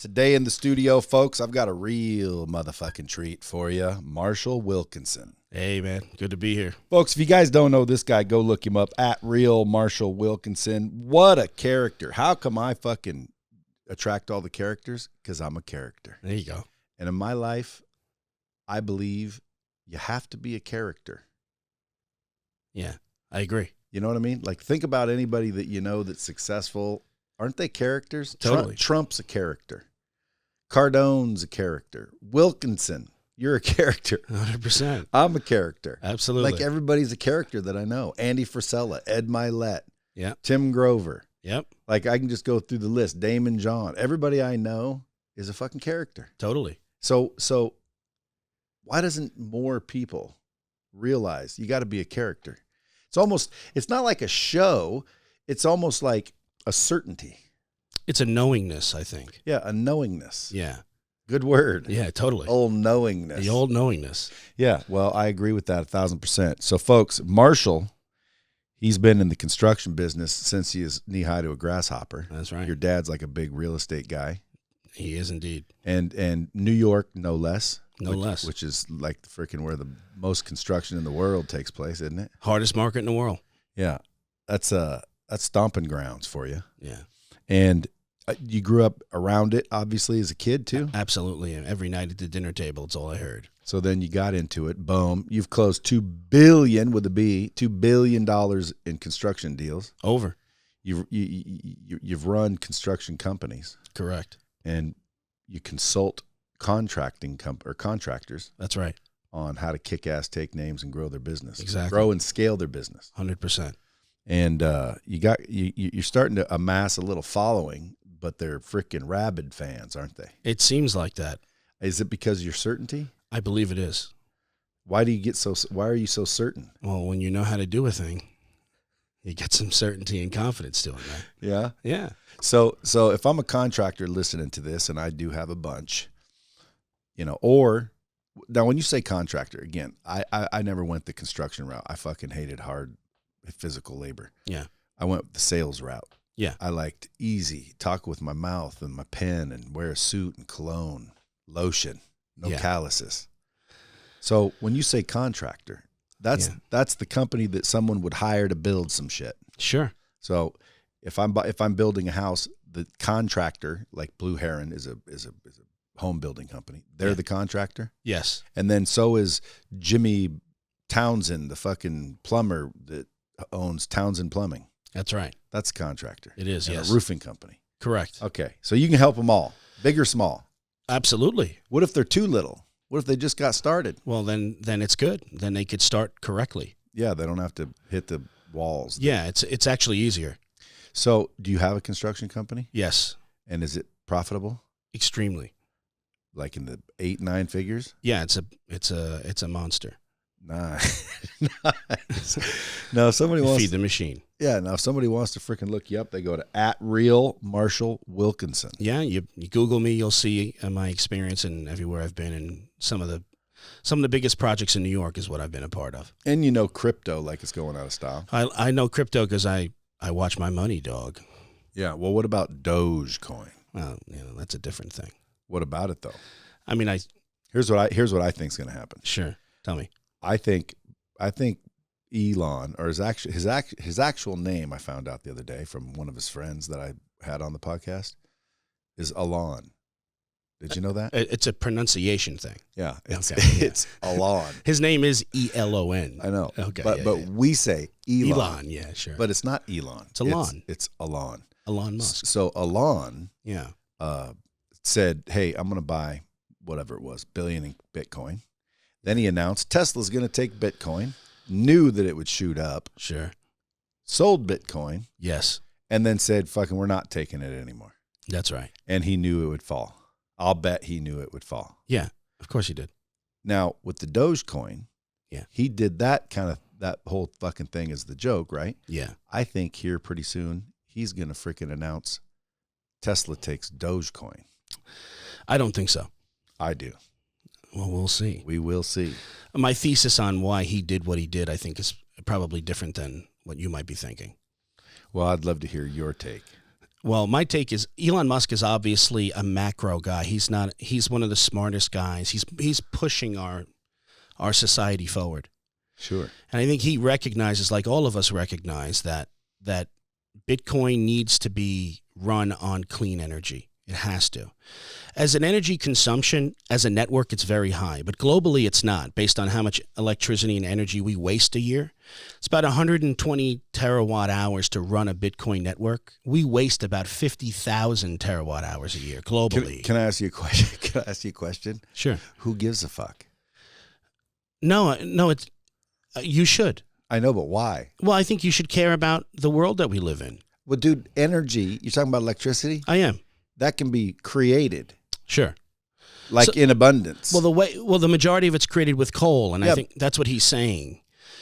Today in the studio, folks, I've got a real motherfucking treat for you. Marshall Wilkinson. Hey, man. Good to be here. Folks, if you guys don't know this guy, go look him up at Real Marshall Wilkinson. What a character. How come I fucking attract all the characters? Because I'm a character. There you go. And in my life, I believe you have to be a character. Yeah, I agree. You know what I mean? Like, think about anybody that you know that's successful. Aren't they characters? Totally. Trump's a character. Cardone's a character. Wilkinson, you're a character. 100%. I'm a character. Absolutely. Like, everybody's a character that I know. Andy Frisella, Ed Milet, Yep. Tim Grover. Yep. Like, I can just go through the list. Damon John. Everybody I know is a fucking character. Totally. So why doesn't more people realize you got to be a character? It's not like a show. It's almost like a certainty. It's a knowingness, I think. Yeah, a knowingness. Yeah. Good word. Yeah, totally. Old knowingness. The old knowingness. Yeah, well, I agree with that 1,000%. So, folks, Marshall, he's been in the construction business since he is knee-high to a grasshopper. That's right. Your dad's like a big real estate guy. He is indeed. And New York, no less. No less. Which is like the freaking where the most construction in the world takes place, isn't it? Hardest market in the world. Yeah. That's stomping grounds for you. Yeah. And you grew up around it, obviously, as a kid, too? Absolutely. And every night at the dinner table, it's all I heard. So then you got into it. Boom. You've closed $2 billion with a B, $2 billion in construction deals. Over. You've run construction companies. Correct. And you consult contractors. That's right. On how to kick ass, take names, and grow their business. Exactly. Grow and scale their business. 100%. And you're starting to amass a little following, but they're freaking rabid fans, aren't they? It seems like that. Is it because of your certainty? I believe it is. Why are you so certain? Well, when you know how to do a thing, you get some certainty and confidence to it, man. Yeah? Yeah. So if I'm a contractor listening to this, and I do have a bunch, or now when you say contractor, again, I never went the construction route. I fucking hated hard physical labor. Yeah. I went the sales route. Yeah. I liked easy, talk with my mouth and my pen and wear a suit and cologne, lotion, no calluses. So when you say contractor, that's the company that someone would hire to build some shit. Sure. So if I'm building a house, the contractor, like Blue Heron, is a home building company. They're the contractor. Yes. And then so is Jimmy Townsend, the fucking plumber that owns Townsend Plumbing. That's right. That's a contractor. It is, and yes. A roofing company. Correct. Okay. So you can help them all, big or small. Absolutely. What if they're too little? What if they just got started? Well, then it's good. Then they could start correctly. Yeah, they don't have to hit the walls. Yeah, it's actually easier. So do you have a construction company? Yes. And is it profitable? Extremely. Like in the 8-9 figures? Yeah, it's a monster. Nice. No, if somebody wants feed the machine. Yeah, now if somebody wants to freaking look you up, they go to @RealMarshallWilkinson. Yeah, you Google me, you'll see my experience and everywhere I've been, and some of the biggest projects in New York is what I've been a part of. And crypto like it's going out of style. I know crypto because I watch my money, dog. Yeah, well, what about Dogecoin? Well, that's a different thing. What about it though? I mean, here's what I think's going to happen. Sure, tell me. I think Elon, or his actual name, I found out the other day from one of his friends that I had on the podcast, is Elon. Did you know that? It's a pronunciation thing. Yeah, it's Elon. His name is Elon. I know. Okay, but we say Elon. Elon, yeah, sure. But it's not Elon. It's Elon. It's Elon. Elon Musk. So Elon, yeah, said, "Hey, I'm going to buy whatever it was, billion in Bitcoin." Then he announced Tesla's going to take Bitcoin, knew that it would shoot up. Sure. Sold Bitcoin. Yes. And then said, fucking, we're not taking it anymore. That's right. And he knew it would fall. I'll bet he knew it would fall. Yeah, of course he did. Now, with the Dogecoin, yeah, he did that whole fucking thing as the joke, right? Yeah. I think here pretty soon, he's going to freaking announce Tesla takes Dogecoin. I don't think so. I do. Well, we'll see. We will see. My thesis on why he did what he did, I think, is probably different than what you might be thinking. Well, I'd love to hear your take. Well, my take is Elon Musk is obviously a macro guy. He's one of the smartest guys. He's pushing our society forward. Sure. And I think he recognizes, like all of us recognize, that Bitcoin needs to be run on clean energy. It has to. As an energy consumption, as a network, it's very high. But globally, it's not, based on how much electricity and energy we waste a year. It's about 120 terawatt hours to run a Bitcoin network. We waste about 50,000 terawatt hours a year globally. Can I ask you a question? Can I ask you a question? Sure. Who gives a fuck? No, it's you should. I know, but why? Well, I think you should care about the world that we live in. Well, dude, energy, you're talking about electricity? I am. That can be created. Sure. Like in abundance. Well, the majority of it's created with coal, and I think that's what he's saying.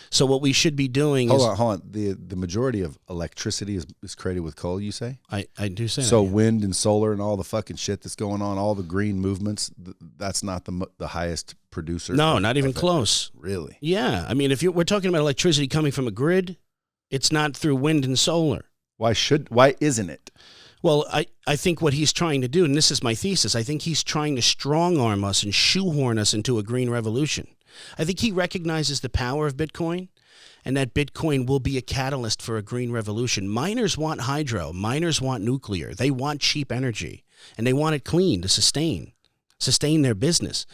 So what we should be doing Hold on. The majority of electricity is created with coal, you say? I do say so that. So wind and solar and all the fucking shit that's going on, all the green movements, that's not the highest producer? No, not even close. Really? Yeah. I mean, we're talking about electricity coming from a grid, it's not through wind and solar. Why isn't it? Well, I think what he's trying to do, and this is my thesis, I think he's trying to strong-arm us and shoehorn us into a green revolution. I think he recognizes the power of Bitcoin and that Bitcoin will be a catalyst for a green revolution. Miners want hydro. Miners want nuclear. They want cheap energy, and they want it clean to sustain their business.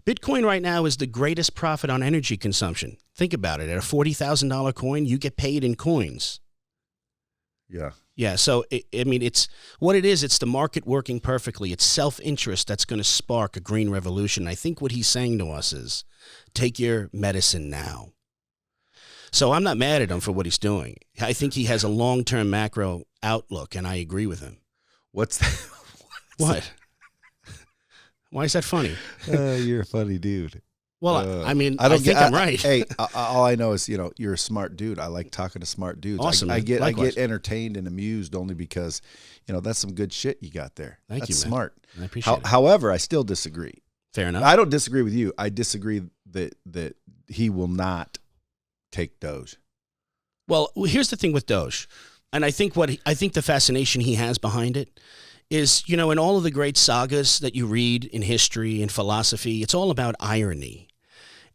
Bitcoin right now is the greatest profit on energy consumption. Think about it. At a $40,000 coin, you get paid in coins. Yeah. Yeah, so, it's what it is. It's the market working perfectly. It's self-interest that's going to spark a green revolution. I think what he's saying to us is, take your medicine now. So I'm not mad at him for what he's doing. I think he has a long-term macro outlook, and I agree with him. What's that? What? Why is that funny? You're a funny dude. Well, I think I'm right. Hey, all I know is, you're a smart dude. I like talking to smart dudes. Awesome. I get entertained and amused only because, that's some good shit you got there. Thank you, man. Smart. I appreciate it. However, I still disagree. Fair enough. I don't disagree with you. I disagree that he will not take Doge. Well, here's the thing with Doge, and I think the fascination he has behind it is, in all of the great sagas that you read in history and philosophy, it's all about irony.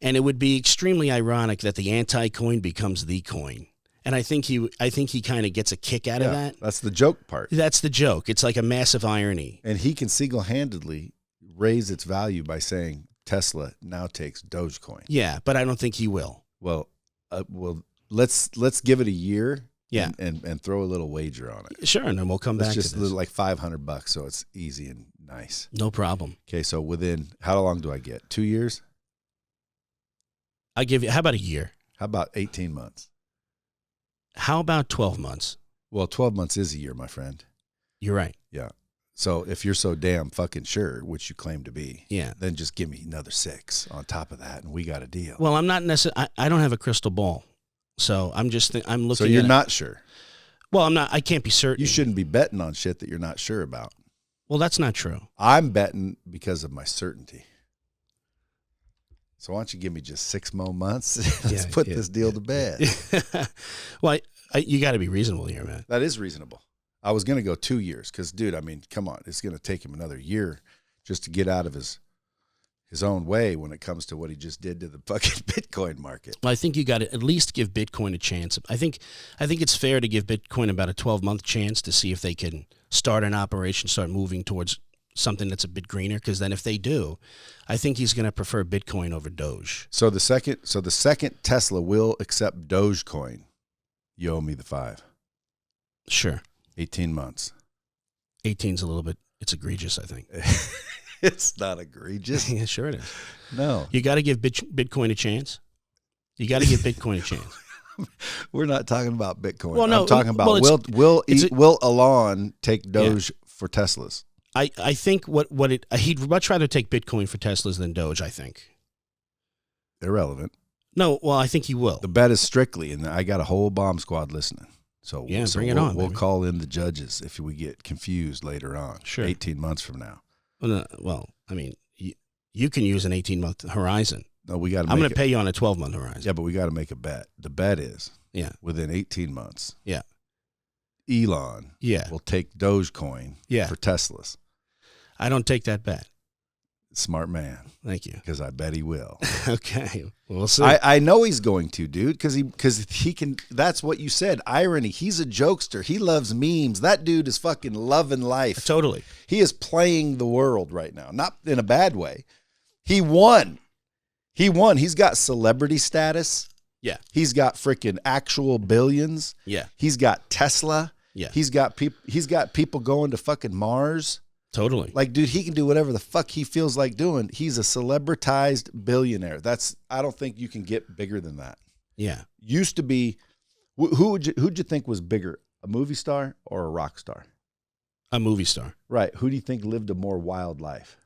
And it would be extremely ironic that the anti-coin becomes the coin. And I think he kind of gets a kick out of that. That's the joke part. That's the joke. It's like a massive irony. And he can single-handedly raise its value by saying Tesla now takes Dogecoin. Yeah, but I don't think he will. Well, let's give it a year. Yeah. And throw a little wager on it. Sure, and then we'll come back to this. It's just like $500, so it's easy and nice. No problem. Okay, so how long do I get? 2 years? I give you, how about a year? How about 18 months? How about 12 months? Well, 12 months is a year, my friend. You're right. Yeah. So if you're so damn fucking sure, which you claim to be, then just give me another 6 on top of that, and we got a deal. Well, I'm not necessarily, I don't have a crystal ball. So I'm looking. So you're not sure? Well, I'm not. I can't be certain. You shouldn't be betting on shit that you're not sure about. Well, that's not true. I'm betting because of my certainty. So why don't you give me just 6 more months? Let's put this deal to bed. Well, you got to be reasonable here, man. That is reasonable. I was going to go 2 years because, dude, come on. It's going to take him another year just to get out of his own way when it comes to what he just did to the fucking Bitcoin market. Well, I think you got to at least give Bitcoin a chance. I think it's fair to give Bitcoin about a 12-month chance to see if they can start an operation, start moving towards something that's a bit greener. Because then, if they do, I think he's going to prefer Bitcoin over Doge. So the second Tesla will accept Dogecoin, you owe me the 5. Sure. 18 months. 18's a little bit. It's egregious, I think. It's not egregious. Yeah, sure it is. No. You got to give Bitcoin a chance. You got to give Bitcoin a chance. We're not talking about Bitcoin. Well, no, I'm talking about will Elon take Doge for Teslas? I think he'd much rather take Bitcoin for Teslas than Doge, I think. Irrelevant. No, well, I think he will. The bet is strictly, and I got a whole bomb squad listening. So bring it on. We'll call in the judges if we get confused later on. Sure. 18 months from now. Well, I mean, you can use an 18-month horizon. No, we got. I'm going to pay you on a 12-month horizon. Yeah, but we got to make a bet. The bet is, within 18 months. Yeah. Elon will take Dogecoin for Teslas. I don't take that bet. Smart man. Thank you. Because I bet he will. Okay. We'll see. I know he's going to, dude, because he can. That's what you said. Irony. He's a jokester. He loves memes. That dude is fucking loving life. Totally. He is playing the world right now. Not in a bad way. He won. He's got celebrity status. Yeah. He's got freaking actual billions. Yeah. He's got Tesla. Yeah. He's got people going to fucking Mars. Totally. Like, dude, he can do whatever the fuck he feels like doing. He's a celebritized billionaire. I don't think you can get bigger than that. Yeah. Used to be, who'd you think was bigger, a movie star or a rock star? A movie star. Right. Who do you think lived a more wild life?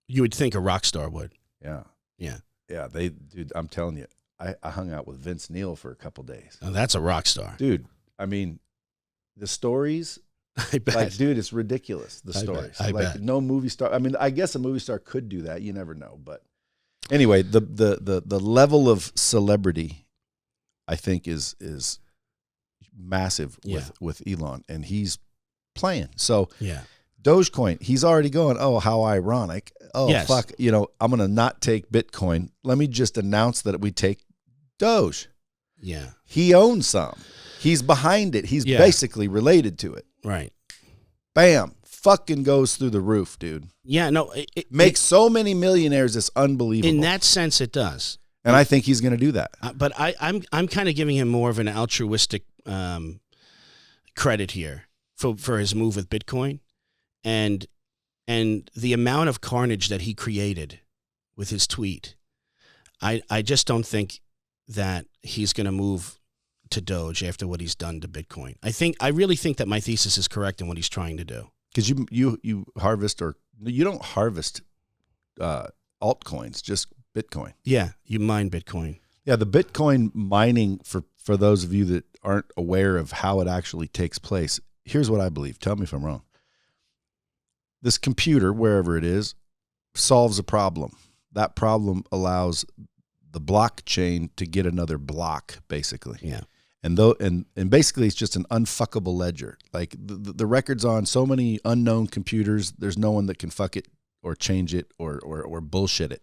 You would think a rock star would. Yeah. Yeah. Yeah. Dude, I'm telling you, I hung out with Vince Neil for a couple days. Oh, that's a rock star. Dude, I mean, the stories, I bet. like, dude, it's ridiculous, the stories. I bet. No movie star. I mean, I guess a movie star could do that. You never know. But anyway, the level of celebrity, I think, is massive with Elon, and he's playing. So yeah. Dogecoin, he's already going, oh, how ironic. Oh, yes. Fuck, I'm going to not take Bitcoin. Let me just announce that we take Doge. Yeah. He owns some. He's behind it. He's basically related to it. Right. Bam. Fucking goes through the roof, dude. Yeah, no. It makes so many millionaires. It's unbelievable. In that sense, it does. And I think he's going to do that. But I'm kind of giving him more of an altruistic credit here for his move with Bitcoin. And the amount of carnage that he created with his tweet, I just don't think that he's going to move to Doge after what he's done to Bitcoin. I really think that my thesis is correct in what he's trying to do. Because you harvest, or you don't harvest altcoins, just Bitcoin. Yeah, you mine Bitcoin. Yeah, the Bitcoin mining, for those of you that aren't aware of how it actually takes place, here's what I believe. Tell me if I'm wrong. This computer, wherever it is, solves a problem. That problem allows the blockchain to get another block, basically. Yeah. And basically it's just an unfuckable ledger. Like the record's on so many unknown computers, there's no one that can fuck it or change it or bullshit it.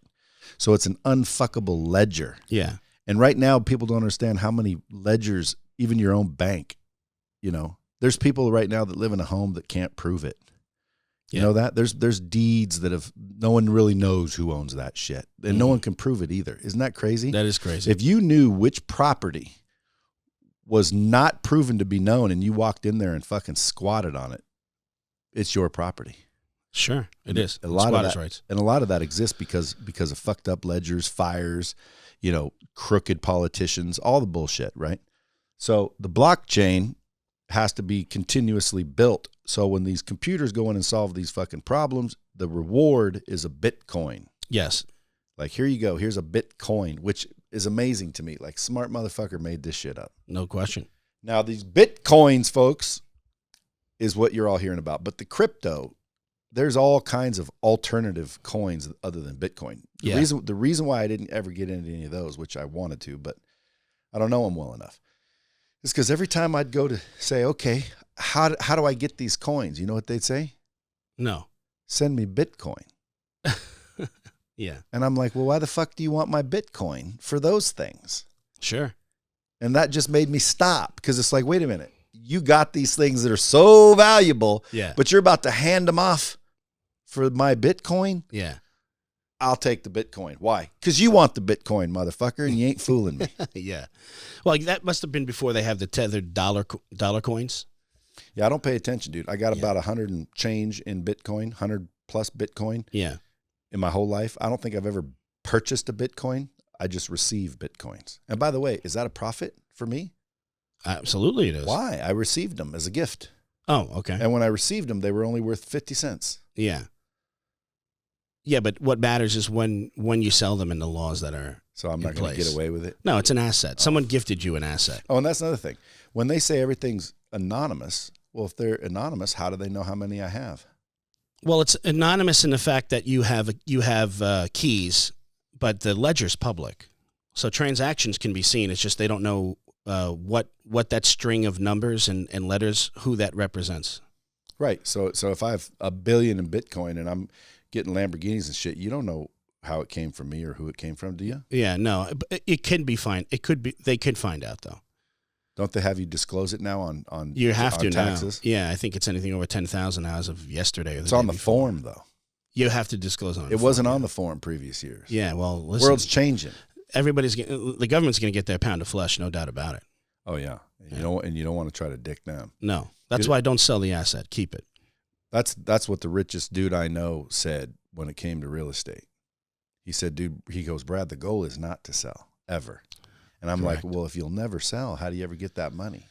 So it's an unfuckable ledger. Yeah. And right now people don't understand how many ledgers, even your own bank, there's people right now that live in a home that can't prove it. You know that? There's deeds that no one really knows who owns that shit. And no one can prove it either. Isn't that crazy? That is crazy. If you knew which property was not proven to be known and you walked in there and fucking squatted on it, it's your property. Sure, it is. A lot of that, rights. And a lot of that exists because of fucked up ledgers, fires, crooked politicians, all the bullshit, right? So the blockchain has to be continuously built. So when these computers go in and solve these fucking problems, the reward is a Bitcoin. Yes. Like, here you go. Here's a Bitcoin, which is amazing to me. Like, smart motherfucker made this shit up. No question. Now, these Bitcoins, folks, is what you're all hearing about. But the crypto, there's all kinds of alternative coins other than Bitcoin. The reason why I didn't ever get into any of those, which I wanted to, but I don't know them well enough, is because every time I'd go to say, okay, how do I get these coins? You know what they'd say? No. Send me Bitcoin. Yeah. And I'm like, well, why the fuck do you want my Bitcoin for those things? Sure. And that just made me stop, because it's like, wait a minute. You got these things that are so valuable, but you're about to hand them off for my Bitcoin? Yeah. I'll take the Bitcoin. Why? Because you want the Bitcoin, motherfucker, and you ain't fooling me. Yeah. Well, that must have been before they have the tethered dollar coins. Yeah, I don't pay attention, dude. I got about 100 and change in Bitcoin, 100 plus Bitcoin. Yeah. In my whole life. I don't think I've ever purchased a Bitcoin. I just receive Bitcoins. And by the way, is that a profit for me? Absolutely it is. Why? I received them as a gift. Oh, okay. And when I received them, they were only worth 50 cents. Yeah. Yeah, but what matters is when you sell them and the laws that are So I'm not going to get away with it? No, it's an asset. Someone gifted you an asset. Oh, and that's another thing. When they say everything's anonymous, well, if they're anonymous, how do they know how many I have? Well, it's anonymous in the fact that you have keys, but the ledger's public. So transactions can be seen. It's just they don't know what that string of numbers and letters, who that represents. Right. So if I have $1 billion in Bitcoin and I'm getting Lamborghinis and shit, you don't know how it came from me or who it came from, do you? Yeah, no, it can be fine. It could be. They could find out though. Don't they have you disclose it now on you have to taxes? Now? Yeah, I think it's anything over 10,000 as of yesterday. Or it's on the form though. You have to disclose on. It wasn't on the form previous years. Yeah, well, listen, world's changing. The government's going to get their pound of flesh, no doubt about it. Oh yeah, you don't want to try to dick them. No, that's why I don't sell the asset. Keep it. That's what the richest dude I know said when it came to real estate. He said, dude, he goes, Brad, the goal is not to sell ever. And I'm Correct. like, well, if you'll never sell, how do you ever get that money?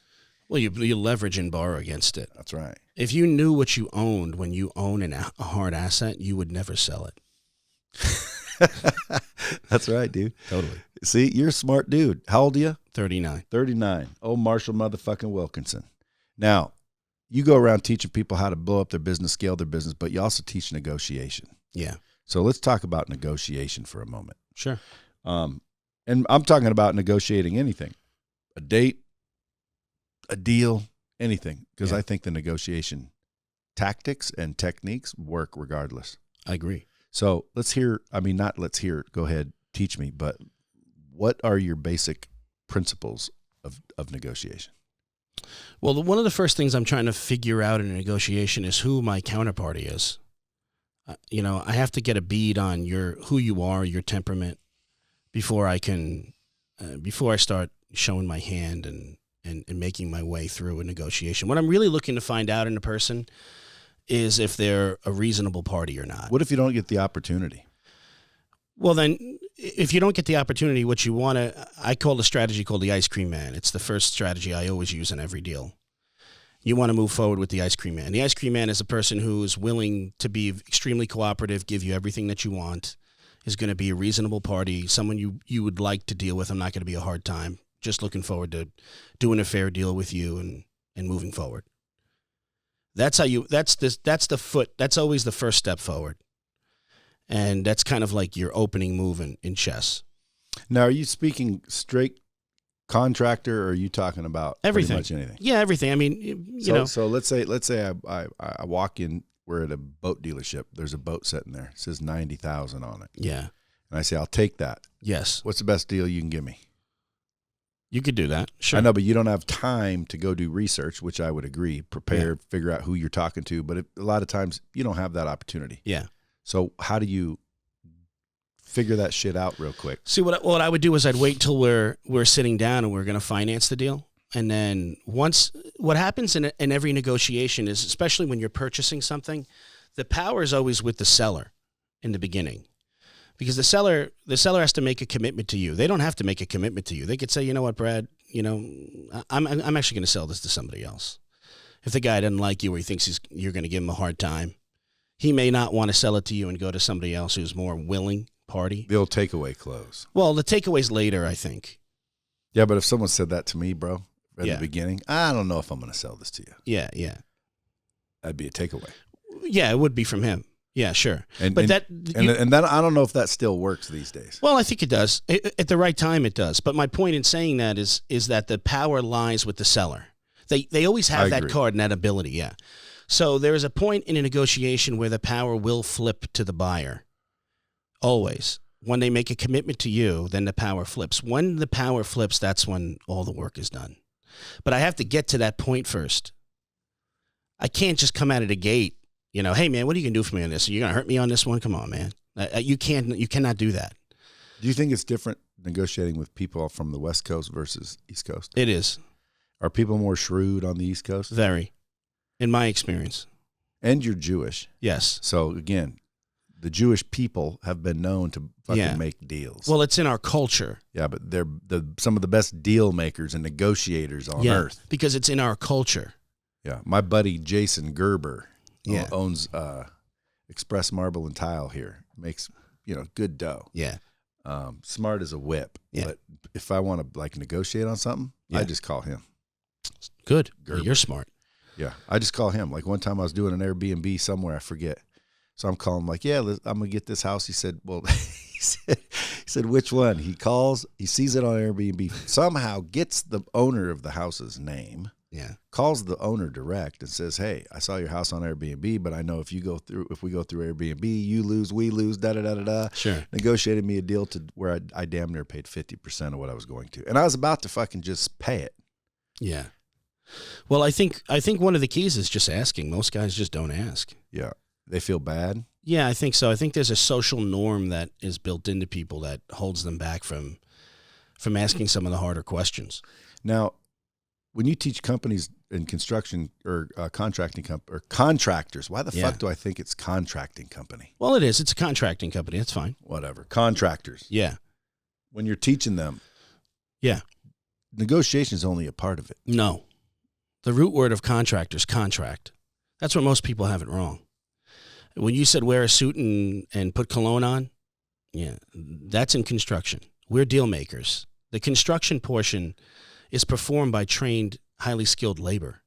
Well, you leverage and borrow against it. That's right. If you knew what you owned when you own a hard asset, you would never sell it. That's right, dude. Totally. See, you're a smart dude. How old are you? 39. 39. Oh, Marshall motherfucking Wilkinson. Now, you go around teaching people how to blow up their business, scale their business, but you also teach negotiation. Yeah. So let's talk about negotiation for a moment. Sure. And I'm talking about negotiating anything, a date, a deal, anything, because I think the negotiation tactics and techniques work regardless. I agree. So go ahead, teach me, but what are your basic principles of negotiation? Well, one of the first things I'm trying to figure out in a negotiation is who my counterparty is. I have to get a bead on who you are, your temperament, before I start showing my hand and making my way through a negotiation. What I'm really looking to find out in a person is if they're a reasonable party or not. What if you don't get the opportunity? Well, then, if you don't get the opportunity, what you want to, I call the strategy called the ice cream man. It's the first strategy I always use in every deal. You want to move forward with the ice cream man. The ice cream man is a person who is willing to be extremely cooperative, give you everything that you want, is going to be a reasonable party, someone you would like to deal with. I'm not going to be a hard time. Just looking forward to doing a fair deal with you and moving forward. That's always the first step forward. And that's kind of like your opening move in chess. Now, are you speaking straight contractor, or are you talking about everything? Pretty much anything? Yeah, everything. I mean, So let's say I walk in. We're at a boat dealership. There's a boat sitting there. It says 90,000 on it. Yeah. And I say, I'll take that. Yes. What's the best deal you can give me? You could do that. Sure. I know, but you don't have time to go do research, which I would agree. Prepare, figure out who you're talking to. But a lot of times you don't have that opportunity. Yeah. So how do you figure that shit out real quick? See, what I would do is I'd wait till we're sitting down and we're going to finance the deal. And then what happens in every negotiation is, especially when you're purchasing something, the power is always with the seller in the beginning, because the seller has to make a commitment to you. They don't have to make a commitment to you. They could say, you know what, Brad, I'm actually going to sell this to somebody else. If the guy doesn't like you or he thinks you're going to give him a hard time, he may not want to sell it to you and go to somebody else who's more willing party. The old takeaway close. Well, the takeaway's later, I think. Yeah, but if someone said that to me, bro, at the beginning, I don't know if I'm going to sell this to you. Yeah. That'd be a takeaway. Yeah, it would be from him. Yeah, sure. And that I don't know if that still works these days. Well, I think it does. At the right time, it does. But my point in saying that is that the power lies with the seller. They always have that card and that ability, yeah. So there is a point in a negotiation where the power will flip to the buyer. Always. When they make a commitment to you, then the power flips. When the power flips, that's when all the work is done. But I have to get to that point first. I can't just come out of the gate, hey, man, what are you going to do for me on this? Are you going to hurt me on this one? Come on, man. You cannot do that. Do you think it's different negotiating with people from the West Coast versus East Coast? It is. Are people more shrewd on the East Coast? Very. In my experience. And you're Jewish. Yes. So, again, the Jewish people have been known to fucking make deals. Well, it's in our culture. Yeah, but they're some of the best deal makers and negotiators on earth. Because it's in our culture. Yeah. My buddy Jason Gerber owns Express Marble and Tile here. Makes, good dough. Yeah. Smart as a whip. Yeah. But if I want to negotiate on something, I just call him. Good. Well, you're smart. Yeah. I just call him. Like one time I was doing an Airbnb somewhere, I forget. So I'm calling him like, I'm going to get this house. He said, well, said, which one? He calls, he sees it on Airbnb, somehow gets the owner of the house's name. Yeah. Calls the owner direct and says, hey, I saw your house on Airbnb, but I know if we go through Airbnb, you lose, we lose, da-da-da-da-da. Sure. Negotiated me a deal to where I damn near paid 50% of what I was going to. And I was about to fucking just pay it. Yeah. Well, I think one of the keys is just asking. Most guys just don't ask. Yeah. They feel bad. Yeah, I think so. I think there's a social norm that is built into people that holds them back from asking some of the harder questions. Now, when you teach companies in construction or contracting or contractors, why the fuck do I think it's contracting company? Well, it is. It's a contracting company. That's fine. Whatever. Contractors. Yeah. When you're teaching them. Yeah. Negotiation is only a part of it. No. The root word of contractors, contract. That's where most people have it wrong. When you said wear a suit and put cologne on, yeah, that's in construction. We're deal makers. The construction portion is performed by trained, highly skilled labor.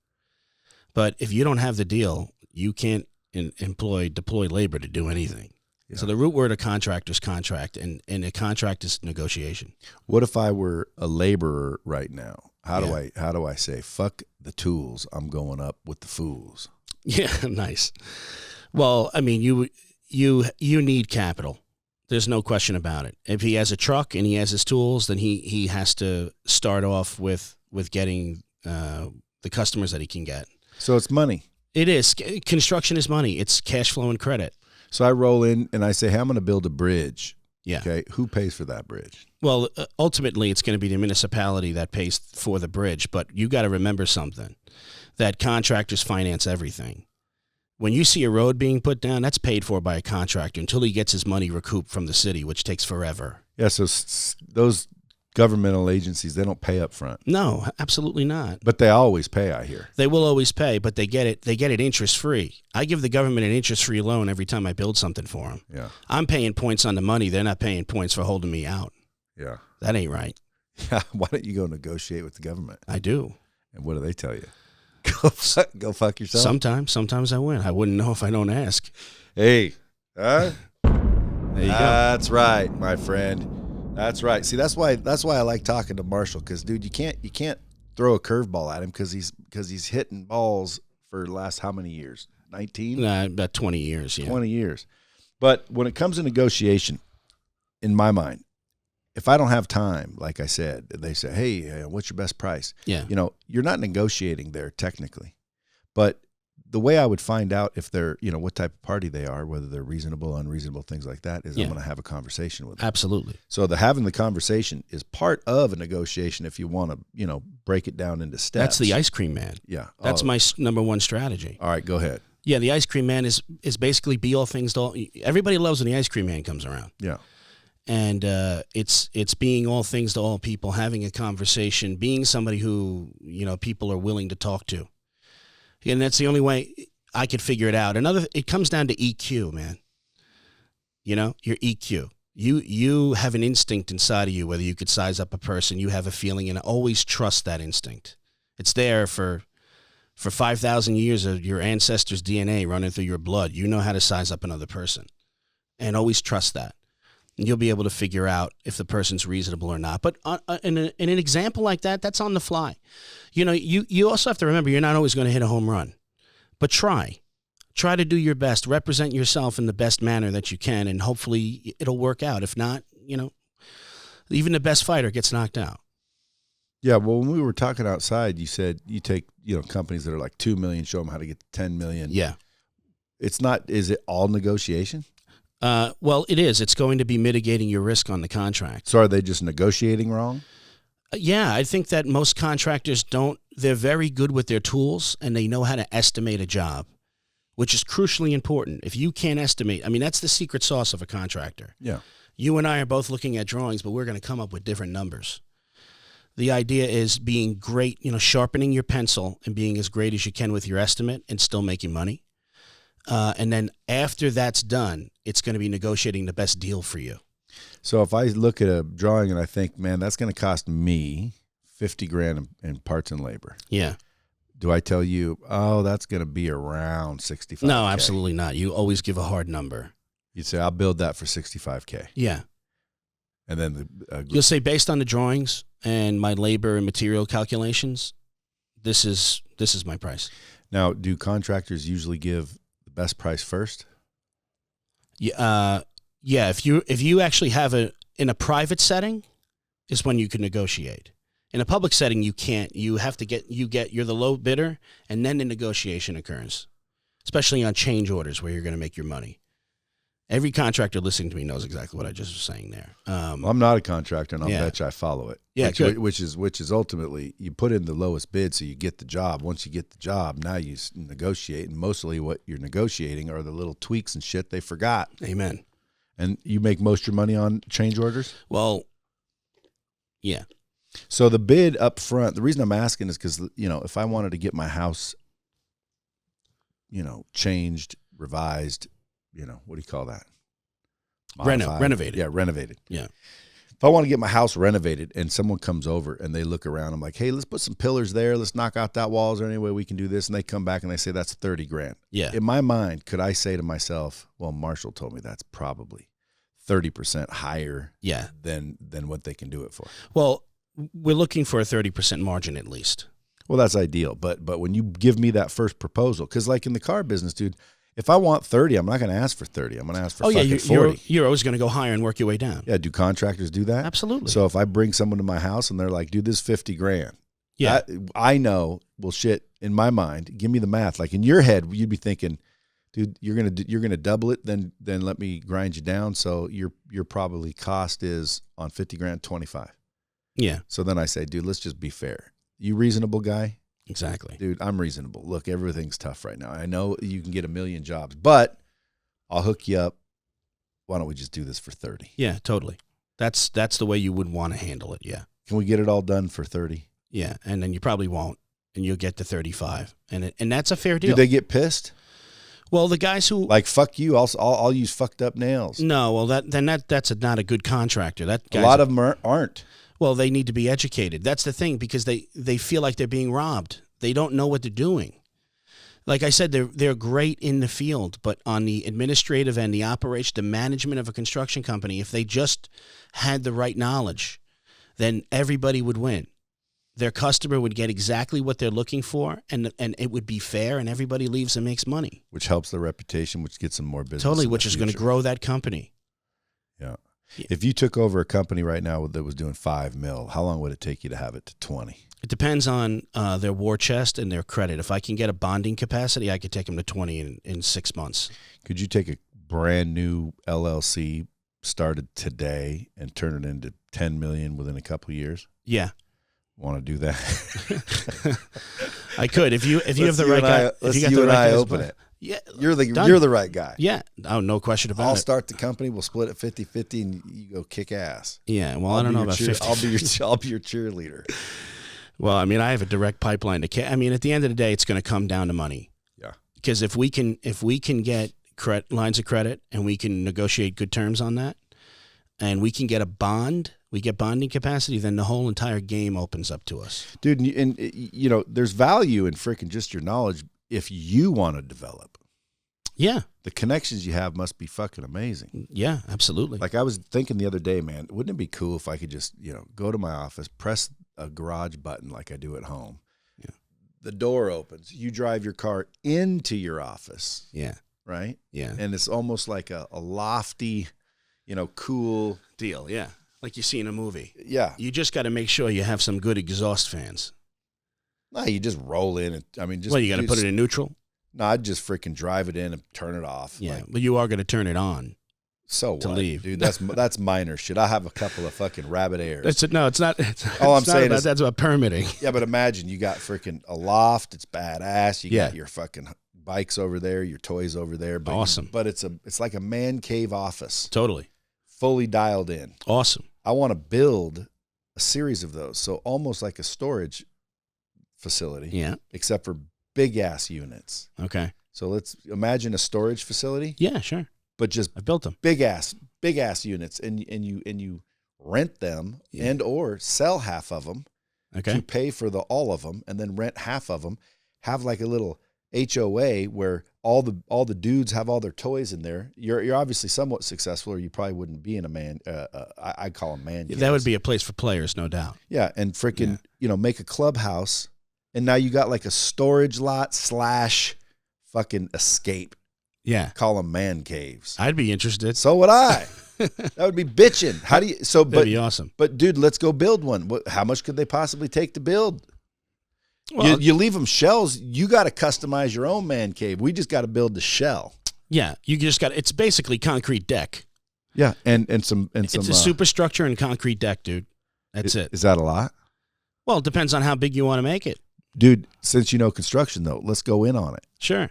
But if you don't have the deal, you can't deploy labor to do anything. Yeah. So the root word of contract is contract, and a contract is negotiation. What if I were a laborer right now? How do I say, fuck the tools, I'm going up with the fools? Yeah, nice. Well, I mean, you need capital. There's no question about it. If he has a truck and he has his tools, then he has to start off with getting the customers that he can get. So it's money. It is. Construction is money. It's cash flow and credit. So I roll in and I say, hey, I'm going to build a bridge. Yeah. Okay. Who pays for that bridge? Well, ultimately, it's going to be the municipality that pays for the bridge. But you got to remember something, that contractors finance everything. When you see a road being put down, that's paid for by a contractor until he gets his money recouped from the city, which takes forever. Yeah, so those governmental agencies, they don't pay up front. No, absolutely not. But they always pay, I hear. They will always pay, but they get it interest free. I give the government an interest free loan every time I build something for them. Yeah. I'm paying points on the money. They're not paying points for holding me out. Yeah. That ain't right. Yeah. Why don't you go negotiate with the government? I do. And what do they tell you? Go fuck yourself. Sometimes I win. I wouldn't know if I don't ask. Hey, there you go. That's right, my friend. That's right. See, that's why I like talking to Marshall, because dude, you can't throw a curveball at him because he's hitting balls for the last how many years? 19? About 20 years. Yeah, 20 years. But when it comes to negotiation, in my mind, if I don't have time, like I said, they say, hey, what's your best price? Yeah. You're not negotiating there technically. But the way I would find out if they're, what type of party they are, whether they're reasonable, unreasonable, things like that, is I'm going to have a conversation with them. Absolutely. So having the conversation is part of a negotiation if you want to, break it down into steps. That's the ice cream man. Yeah. That's my number one strategy. All right, go ahead. Yeah, the ice cream man is basically be all things to all. Everybody loves when the ice cream man comes around. Yeah. And it's being all things to all people, having a conversation, being somebody who, people are willing to talk to. And that's the only way I could figure it out. It comes down to EQ, man. Your EQ. You have an instinct inside of you, whether you could size up a person, you have a feeling, and always trust that instinct. It's there for 5,000 years of your ancestors' DNA running through your blood. You know how to size up another person. And always trust that. And you'll be able to figure out if the person's reasonable or not. But in an example like that, that's on the fly. You also have to remember you're not always going to hit a home run. But try. Try to do your best. Represent yourself in the best manner that you can, and hopefully it'll work out. If not, even the best fighter gets knocked out. Yeah, well, when we were talking outside, you said you take, companies that are like 2 million, show them how to get to 10 million. Yeah. It's not, is it all negotiation? Well, it is. It's going to be mitigating your risk on the contract. So are they just negotiating wrong? Yeah, I think that most contractors they're very good with their tools, and they know how to estimate a job, which is crucially important. If you can't estimate, that's the secret sauce of a contractor. Yeah. You and I are both looking at drawings, but we're going to come up with different numbers. The idea is being great, sharpening your pencil and being as great as you can with your estimate and still making money. And then after that's done, it's going to be negotiating the best deal for you. So if I look at a drawing and I think, man, that's going to cost me $50,000 in parts and labor. Yeah. Do I tell you, that's going to be around $65,000? No, absolutely not. You always give a hard number. You'd say, I'll build that for $65,000. Yeah. And then you'll say, based on the drawings and my labor and material calculations, this is my price. Now, do contractors usually give the best price first? Yeah, if you actually have in a private setting, is when you can negotiate. In a public setting, you can't. You're the low bidder, and then the negotiation occurs, especially on change orders where you're going to make your money. Every contractor listening to me knows exactly what I just was saying there. Well, I'm not a contractor, and I'll bet you I follow it. Yeah, which is ultimately you put in the lowest bid, so you get the job. Once you get the job, now you negotiate, and mostly what you're negotiating are the little tweaks and shit they forgot. Amen. And you make most of your money on change orders? Well, yeah. So the bid up front, the reason I'm asking is because, if I wanted to get my house, changed, revised, what do you call that? Renovated. Yeah, renovated. Yeah. If I want to get my house renovated and someone comes over and they look around, I'm like, hey, let's put some pillars there. Let's knock out that wall. Is there any way we can do this? And they come back and they say, that's $30,000. Yeah. In my mind, could I say to myself, well, Marshall told me that's probably 30% higher than what they can do it for? Well, we're looking for a 30% margin at least. Well, that's ideal. But when you give me that first proposal, because like in the car business, dude, if I want 30, I'm not going to ask for 30. I'm going to ask for 40. You're always going to go higher and work your way down. Yeah, do contractors do that? Absolutely. So if I bring someone to my house and they're like, dude, this is $50,000. Yeah. I know, well, shit, in my mind, give me the math. Like in your head, you'd be thinking, dude, you're gonna double it, then let me grind you down. So your probably cost is on $50,000, 25. Yeah. So then I say, dude, let's just be fair. You reasonable guy? Exactly. Dude, I'm reasonable. Look, everything's tough right now. I know you can get 1 million jobs, but I'll hook you up. Why don't we just do this for 30? Yeah, totally. That's the way you would want to handle it. Yeah. Can we get it all done for 30? Yeah, and then you probably won't, and you'll get to 35, and that's a fair deal. Do they get pissed? Well, the guys who like fuck you, I'll use fucked up nails. No, well that's not a good contractor. That a lot of them aren't. Well, they need to be educated. That's the thing, because they feel like they're being robbed. They don't know what they're doing. Like I said, they're great in the field, but on the administrative and the operation, the management of a construction company, if they just had the right knowledge, then everybody would win. Their customer would get exactly what they're looking for, and it would be fair, and everybody leaves and makes money. Which helps their reputation, which gets them more business. Totally, which is going to grow that company. Yeah. If you took over a company right now that was doing $5 million, how long would it take you to have it to 20? It depends on their war chest and their credit. If I can get a bonding capacity, I could take them to 20 in 6 months. Could you take a brand new LLC started today and turn it into 10 million within a couple of years? Yeah. Want to do that? I could if you have the right guy. Let's you and I open it. Yeah, you're the right guy. Yeah, oh, no question about it. I'll start the company. We'll split it 50-50, and you go kick ass. Yeah, well, I don't know about 50. I'll be your cheerleader. Well, I mean, I have a direct pipeline to. I mean, at the end of the day, it's going to come down to money. Yeah. Because if we can get lines of credit and we can negotiate good terms on that, and we can get a bond, we get bonding capacity, then the whole entire game opens up to us. Dude, and there's value in freaking just your knowledge if you want to develop. Yeah. The connections you have must be fucking amazing. Yeah, absolutely. Like I was thinking the other day, man, wouldn't it be cool if I could just, go to my office, press a garage button like I do at home. Yeah. The door opens. You drive your car into your office. Yeah. Right? Yeah. And it's almost like a lofty, cool deal. Yeah. Like you see in a movie. Yeah. You just got to make sure you have some good exhaust fans. No, you just roll in and you got to put it in neutral? No, I'd just freaking drive it in and turn it off. Yeah, but you are going to turn it on. So to what, leave, dude? That's minor shit. I have a couple of fucking rabbit airs. It's not. All I'm saying is that's about permitting. Yeah, but imagine you got freaking a loft. It's badass. You got your fucking bikes over there, your toys over there. But awesome. But it's like a man cave office. Totally. Fully dialed in. Awesome. I want to build a series of those, so almost like a storage facility. Yeah. Except for big ass units. Okay. So let's imagine a storage facility. Yeah, sure. But just I built them. Big ass units, and you rent them and or sell half of them to pay for all of them, and then rent half of them. Have like a little HOA where all the dudes have all their toys in there, you're obviously somewhat successful, or you probably wouldn't be in a man. I call them man caves. That would be a place for players, no doubt. Yeah, and freaking make a clubhouse, and now you got like a storage lot / fucking escape. Yeah, call them man caves. I'd be interested. So would I. That would be bitching. How do you? So, that'd be awesome. But dude, let's go build one. How much could they possibly take to build? Well, you leave them shells. You got to customize your own man cave. We just got to build the shell. Yeah, you just got. It's basically concrete deck. Yeah, and some. It's a superstructure and concrete deck, dude. That's it. Is that a lot? Well, it depends on how big you want to make it. Dude, since you know construction, though, let's go in on it. Sure.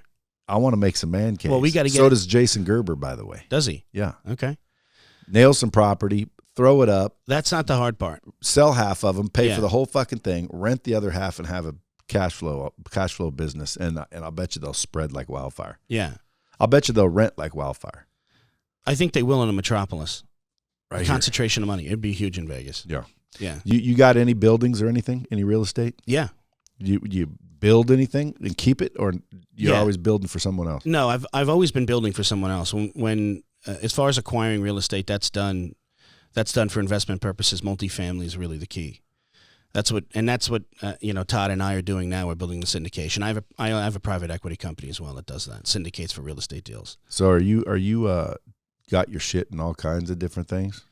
I want to make some man caves. Well, we got to get. So does Jason Gerber, by the way. Does he? Yeah. Okay. Nail some property, throw it up. That's not the hard part. Sell half of them, pay for the whole fucking thing, rent the other half, and have a cash flow business. And I'll bet you they'll spread like wildfire. Yeah. I'll bet you they'll rent like wildfire. I think they will in a metropolis. Right. Concentration of money. It'd be huge in Vegas. Yeah. Yeah. You got any buildings or anything? Any real estate? Yeah. You build anything and keep it, or you're always building for someone else? No, I've always been building for someone else. When as far as acquiring real estate, that's done for investment purposes. Multifamily is really the key. That's what Todd and I are doing now. We're building the syndication. I have a private equity company as well that does that. Syndicates for real estate deals. So are you got your shit in all kinds of different things?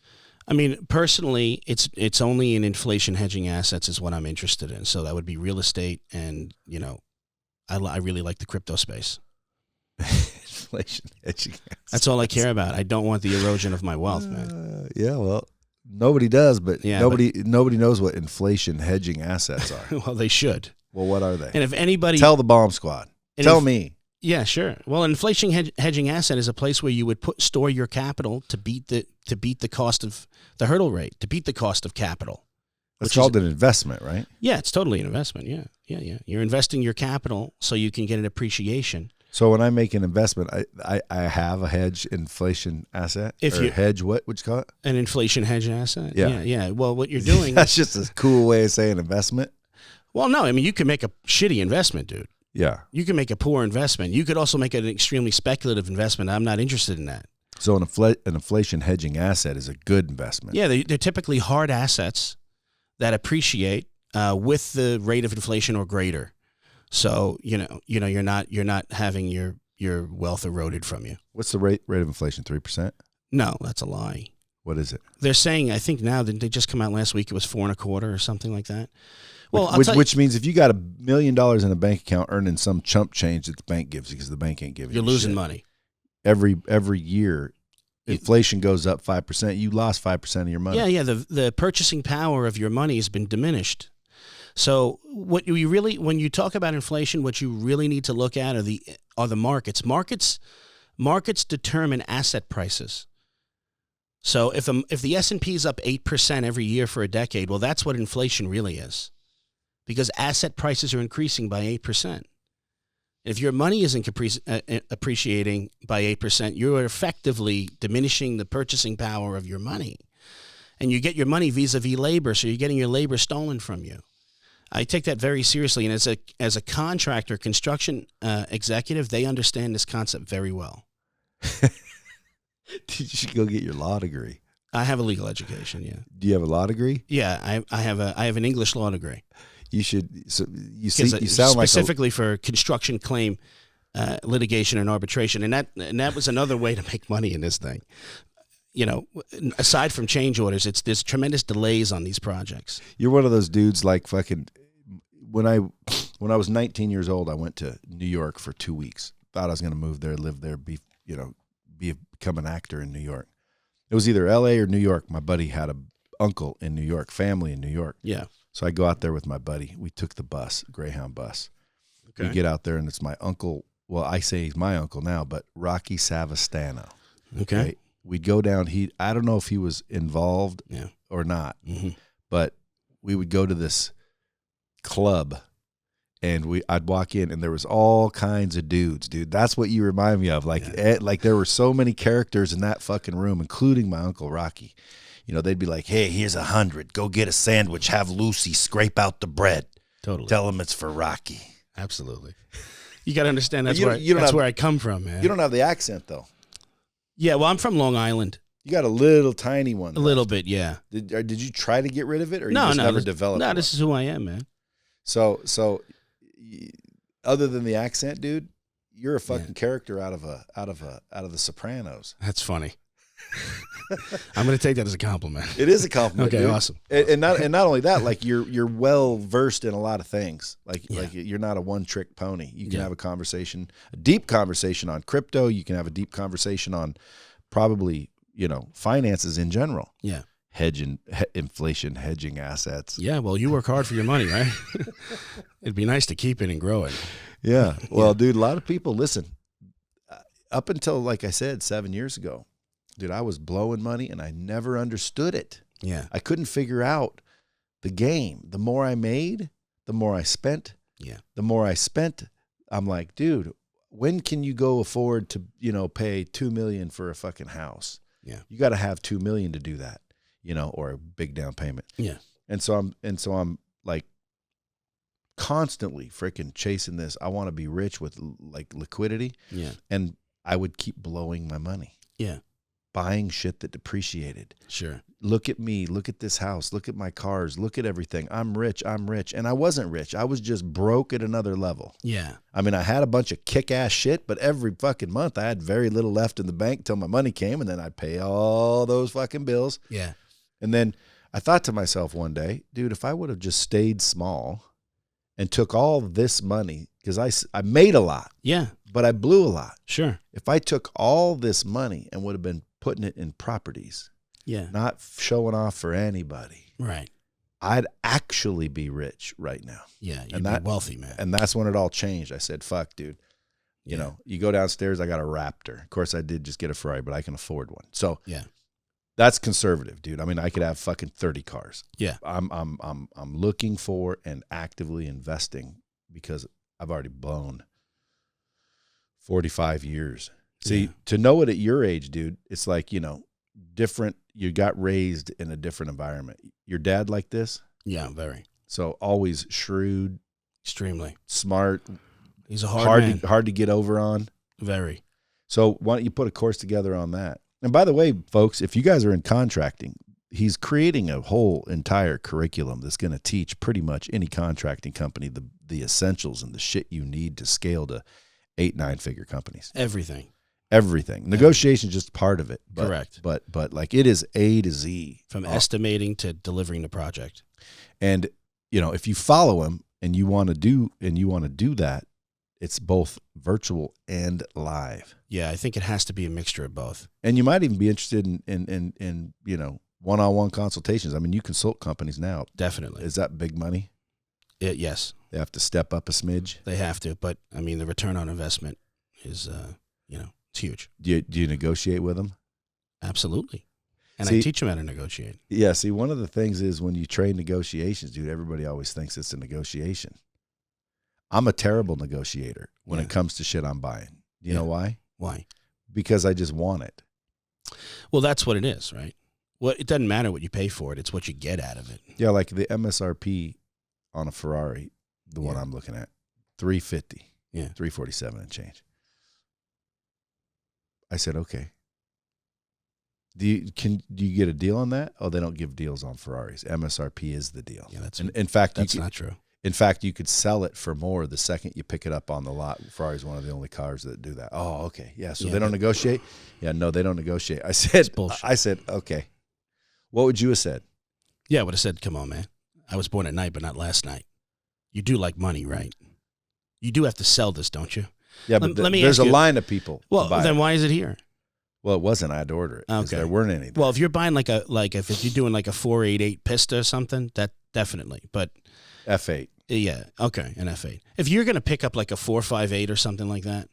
I mean, personally, it's only in inflation hedging assets is what I'm interested in. So that would be real estate, and I really like the crypto space. Inflation hedging assets. That's all I care about. I don't want the erosion of my wealth, man. Yeah, well, nobody does, but Yeah, nobody knows what inflation hedging assets are. Well, they should. Well, what are they? And if anybody tell the bomb squad, tell me. Yeah, sure. Well, an inflation hedging asset is a place where you would store your capital to beat the cost of the hurdle rate, to beat the cost of capital. It's called an investment, right? Yeah, it's totally an investment. Yeah. You're investing your capital so you can get an appreciation. So when I make an investment, I have a hedge inflation asset. Hedge what would you call it? An inflation hedge asset. Yeah. Yeah. Well, what you're doing that's just a cool way of saying investment. Well, no, I mean you can make a shitty investment, dude. Yeah. You can make a poor investment. You could also make an extremely speculative investment. I'm not interested in that. So an inflation hedging asset is a good investment. Yeah, they're typically hard assets that appreciate with the rate of inflation or greater. So you're not having your wealth eroded from you. What's the rate of inflation? 3%? No, that's a lie. What is it? They're saying, I think now that they just come out last week, it was 4.25% or something like that. Well, which means if you got $1 million in a bank account earning some chump change that the bank gives you because the bank ain't giving you, you're losing money. Every year, inflation goes up 5%. You lost 5% of your money. Yeah. The purchasing power of your money has been diminished. So when you talk about inflation, what you really need to look at are the markets. Markets determine asset prices. So if the S&P is up 8% every year for a decade, well, that's what inflation really is, because asset prices are increasing by 8%. If your money isn't appreciating by 8%, you are effectively diminishing the purchasing power of your money, and you get your money vis-a-vis labor, so you're getting your labor stolen from you. I take that very seriously, and as a contractor, construction executive, they understand this concept very well. You should go get your law degree. I have a legal education. Yeah. Do you have a law degree? Yeah, I have an English law degree. You should. So you sound specifically for construction claim litigation and arbitration, and that was another way to make money in this thing. Aside from change orders, there's tremendous delays on these projects. You're one of those dudes like fucking. When I was 19 years old, I went to New York for 2 weeks. Thought I was going to move there, live there, become an actor in New York. It was either L.A. or New York. My buddy had an uncle in New York, family in New York. Yeah. So I go out there with my buddy. We took the bus, Greyhound bus. Okay. We get out there, and it's my uncle. Well, I say he's my uncle now, but Rocky Savastano. Okay. Right? We'd go down. I don't know if he was involved or not, but we would go to this club, and I'd walk in, and there was all kinds of dudes, dude. That's what you remind me of. Like there were so many characters in that fucking room, including my Uncle Rocky. They'd be like, hey, here's 100. Go get a sandwich. Have Lucy scrape out the bread. Totally. Tell him it's for Rocky. Absolutely. You got to understand that's where I come from, man. You don't have the accent though. Yeah, well, I'm from Long Island. You got a little tiny one. A little bit, yeah. Did you try to get rid of it, or you no, never developed? No, one? this is who I am, man. So, other than the accent, dude, you're a fucking character out of the Sopranos. That's funny. I'm going to take that as a compliment. It is a compliment. Okay, dude. awesome. And not only that, like you're well versed in a lot of things. Like you're not a one trick pony. You can have a deep conversation on crypto. You can have a deep conversation on probably, finances in general. Yeah. Inflation, hedging assets. Yeah, well, you work hard for your money, right? It'd be nice to keep it and grow it. Yeah. Well, dude, a lot of people, listen, up until, like I said, 7 years ago, dude, I was blowing money and I never understood it. Yeah. I couldn't figure out the game. The more I made, the more I spent. Yeah. The more I spent, I'm like, dude, when can you go afford to, pay $2 million for a fucking house? Yeah. You got to have $2 million to do that, or a big down payment. Yeah. And so I'm like constantly freaking chasing this. I want to be rich with like liquidity. Yeah. And I would keep blowing my money. Yeah. Buying shit that depreciated. Sure. Look at me. Look at this house. Look at my cars. Look at everything. I'm rich. And I wasn't rich. I was just broke at another level. Yeah. I mean, I had a bunch of kick-ass shit, but every fucking month I had very little left in the bank till my money came, and then I'd pay all those fucking bills. Yeah. And then I thought to myself one day, dude, if I would have just stayed small and took all this money, because I made a lot. Yeah. But I blew a lot. Sure. If I took all this money and would have been putting it in properties, not showing off for anybody, right, I'd actually be rich right now. Yeah, you'd be wealthy, man. And that's when it all changed. I said, fuck, dude. You go downstairs, I got a Raptor. Of course, I did just get a Ferrari, but I can afford one. So that's conservative, dude. I mean, I could have fucking 30 cars. Yeah. I'm looking for and actively investing because I've already blown 45 years. See, to know it at your age, dude, it's like, different. You got raised in a different environment. Your dad like this? Yeah, very. So always shrewd. Extremely. Smart. He's a hard man. Hard to get over on. Very. So why don't you put a course together on that? And by the way, folks, if you guys are in contracting, he's creating a whole entire curriculum that's going to teach pretty much any contracting company the essentials and the shit you need to scale to 8-9 figure companies. Everything. Negotiation is just part of it. But, correct. But like it is A to Z. From estimating to delivering the project. And, if you follow him and you want to do that, it's both virtual and live. Yeah, I think it has to be a mixture of both. And you might even be interested in one-on-one consultations. I mean, you consult companies now. Definitely. Is that big money? Yes. They have to step up a smidge? They have to, but I mean, the return on investment is, it's huge. Do you negotiate with them? Absolutely. And I teach them how to negotiate. Yeah, see, one of the things is when you train negotiations, dude, everybody always thinks it's a negotiation. I'm a terrible negotiator when it comes to shit I'm buying. You know why? Why? Because I just want it. Well, that's what it is, right? Well, it doesn't matter what you pay for it. It's what you get out of it. Yeah, like the MSRP on a Ferrari, the one I'm looking at, $350. Yeah. $347 and change. I said, okay. Do you get a deal on that? Oh, they don't give deals on Ferraris. MSRP is the deal. Yeah, that's not true. In fact, you could sell it for more the second you pick it up on the lot. Ferrari's one of the only cars that do that. Oh, okay. Yeah, so they don't negotiate? Yeah, no, they don't negotiate. I said, okay. What would you have said? Yeah, I would have said, come on, man. I was born at night, but not last night. You do like money, right? You do have to sell this, don't you? Yeah, but there's a line of people. Well, then why is it here? Well, it wasn't. I had to order it. Okay. There weren't any. Well, if you're buying if you're doing like a 488 Pista or something, that definitely. But F8. Yeah. Okay. An F8. If you're gonna pick up like a 458 or something like that,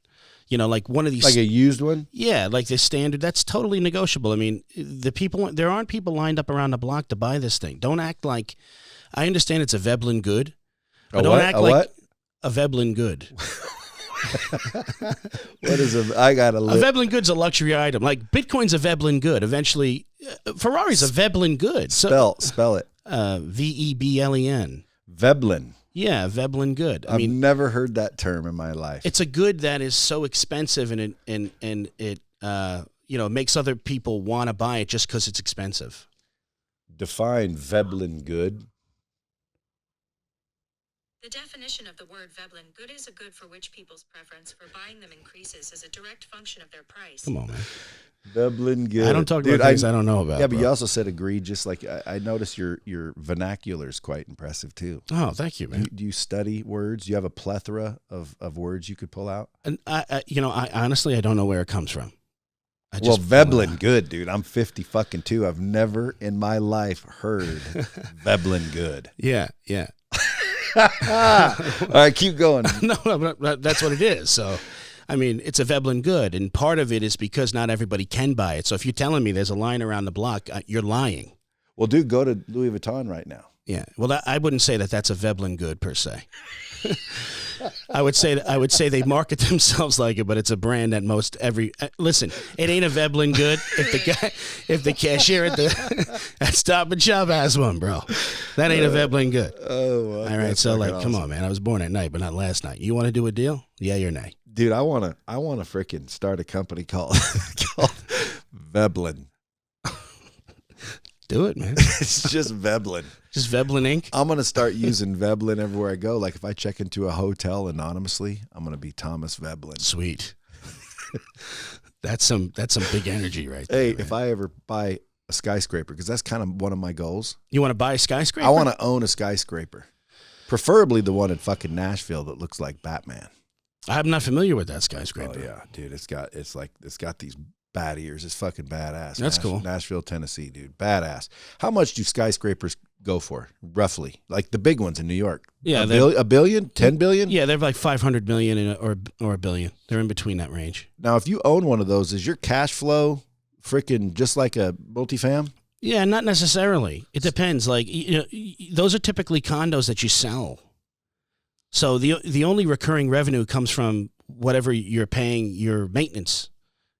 like one of these, like a used one. Yeah, like the standard. That's totally negotiable. I mean, there aren't people lined up around the block to buy this thing. Don't act like. I understand it's a Veblen good. But don't act like a Veblen good. What is I got a Veblen good's a luxury item. Like Bitcoin's a Veblen good. Eventually, Ferrari's a Veblen good. Spell it. Veblen. Veblen. Yeah, Veblen good. I've never heard that term in my life. It's a good that is so expensive and it makes other people want to buy it just because it's expensive. Define Veblen good. The definition of the word Veblen good is a good for which people's preference for buying them increases as a direct function of their price. Come on, man. Veblen good. I don't talk about things I don't know about. Yeah, but you also said egregious. Like I noticed your vernacular is quite impressive too. Oh, thank you, man. Do you study words? Do you have a plethora of words you could pull out? And I honestly I don't know where it comes from. Well, Veblen good, dude. I'm 52. I've never in my life heard Veblen good. Yeah. All right, keep going. No, that's what it is. So, I mean, it's a Veblen good, and part of it is because not everybody can buy it. So if you're telling me there's a line around the block, you're lying. Well, dude, go to Louis Vuitton right now. Yeah. Well, I wouldn't say that that's a Veblen good per se. I would say they market themselves like it, but it's a brand that listen. It ain't a Veblen good if the cashier at Stop and Shop has one, bro. That ain't a Veblen good. Oh, all right. So awesome. come on, man. I was born at night, but not last night. You want to do a deal? Yeah or nay? Dude, I wanna freaking start a company called Veblen. Do it, man. It's just Veblen. Just Veblen Inc. I'm gonna start using Veblen everywhere I go. Like if I check into a hotel anonymously, I'm gonna be Thomas Veblen. Sweet. That's some big energy right there. Hey, man. if I ever buy a skyscraper, because that's kind of one of my goals. You want to buy a skyscraper? I want to own a skyscraper, preferably the one in fucking Nashville that looks like Batman. I'm not familiar with that skyscraper. Oh yeah, dude, it's got these bat ears. It's fucking badass. That's cool. Nashville, Tennessee, dude, badass. How much do skyscrapers go for, roughly? Like the big ones in New York. Yeah, a billion, 10 billion. Yeah, they're like 500 million or a billion. They're in between that range. Now, if you own one of those, is your cash flow freaking just like a multifam? Yeah, not necessarily. It depends. Like those are typically condos that you sell. So the only recurring revenue comes from whatever you're paying your maintenance.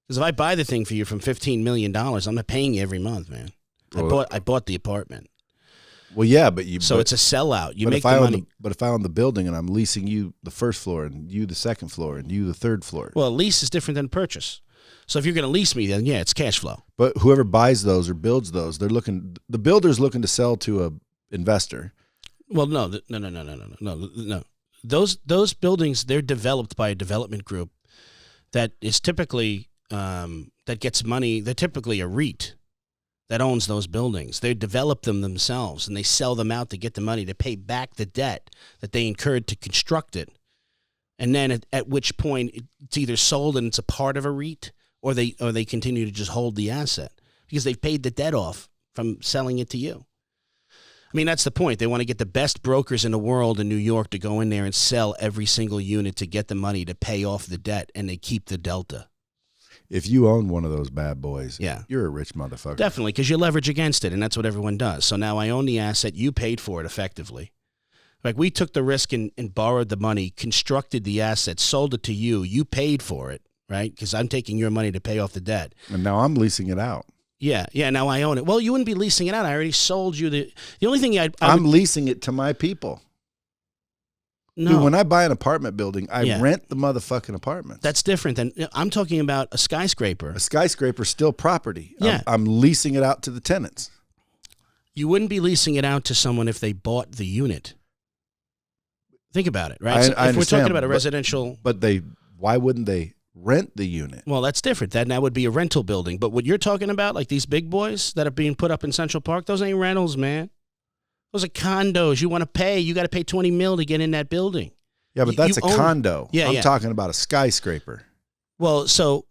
Because if I buy the thing for you from $15 million, I'm not paying you every month, man. I bought the apartment. Well, yeah, it's a sellout. You make the money. But if I own the building and I'm leasing you the first floor and you the second floor and you the third floor. Well, a lease is different than purchase. So if you're going to lease me, then yeah, it's cash flow. But whoever buys those or builds those, the builder's looking to sell to a investor. Well, no. Those buildings, they're developed by a development group that is typically that gets money. They're typically a REIT that owns those buildings. They develop them themselves, and they sell them out to get the money to pay back the debt that they incurred to construct it. And then at which point it's either sold and it's a part of a REIT, or they continue to just hold the asset because they've paid the debt off from selling it to you. I mean, that's the point. They want to get the best brokers in the world in New York to go in there and sell every single unit to get the money to pay off the debt, and they keep the delta. If you own one of those bad boys, yeah, you're a rich motherfucker. Definitely, because you leverage against it, and that's what everyone does. So now I own the asset. You paid for it effectively. Like we took the risk and borrowed the money, constructed the asset, sold it to you. You paid for it, right? Because I'm taking your money to pay off the debt. And now I'm leasing it out. Yeah, now I own it. Well, you wouldn't be leasing it out. I already sold you the only thing I'm leasing it to my people. No. Dude, when I buy an apartment building, I rent the motherfucking apartment. That's different than I'm talking about a skyscraper. A skyscraper's still property. Yeah. I'm leasing it out to the tenants. You wouldn't be leasing it out to someone if they bought the unit. Think about it, right? I if we're talking about a residential, why wouldn't they rent the unit? Well, that's different. That would be a rental building. But what you're talking about, like these big boys that are being put up in Central Park, those ain't rentals, man. Those are condos. You want to pay. You got to pay $20 million to get in that building. Yeah, but that's a condo. Yeah, I'm talking about a skyscraper. Well, so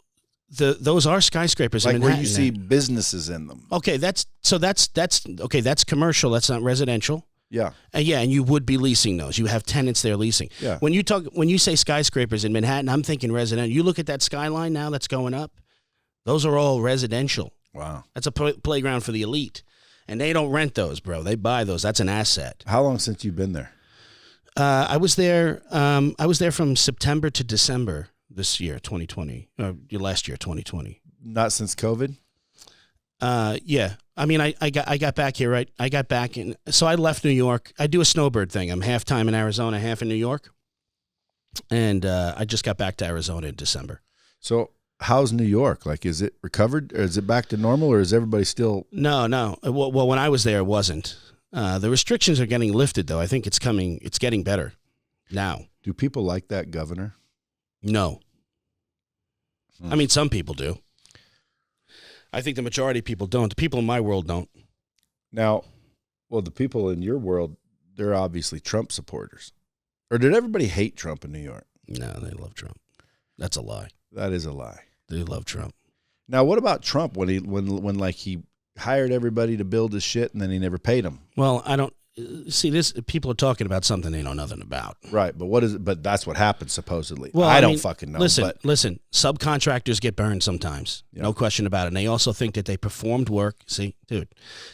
those are skyscrapers like in Manhattan, where you see businesses in them. Okay, that's okay. That's commercial. That's not residential. Yeah. And you would be leasing those. You have tenants there leasing. Yeah. When you say skyscrapers in Manhattan, I'm thinking residential. You look at that skyline now that's going up. Those are all residential. Wow. That's a playground for the elite. And they don't rent those, bro. They buy those. That's an asset. How long since you've been there? I was there from September to December this year, 2020. Last year, 2020. Not since COVID? Yeah. I mean, I got back here, right? I got back in, so I left New York. I do a snowbird thing. I'm half time in Arizona, half in New York. And I just got back to Arizona in December. So how's New York? Like, is it recovered? Or is it back to normal, or is everybody still? No. Well, when I was there, it wasn't. The restrictions are getting lifted, though. I think it's getting better now. Do people like that governor? No. I mean, some people do. I think the majority of people don't. The people in my world don't. Now, well, the people in your world, they're obviously Trump supporters. Or did everybody hate Trump in New York? No, they love Trump. That's a lie. That is a lie. They love Trump. Now, what about Trump when he hired everybody to build his shit and then he never paid them? Well, I don't see this. People are talking about something they know nothing about. Right, but what is it? But that's what happens supposedly. Well, I don't fucking know. Listen. Subcontractors get burned sometimes. Yeah. No question about it. And they also think that they performed work. See, dude,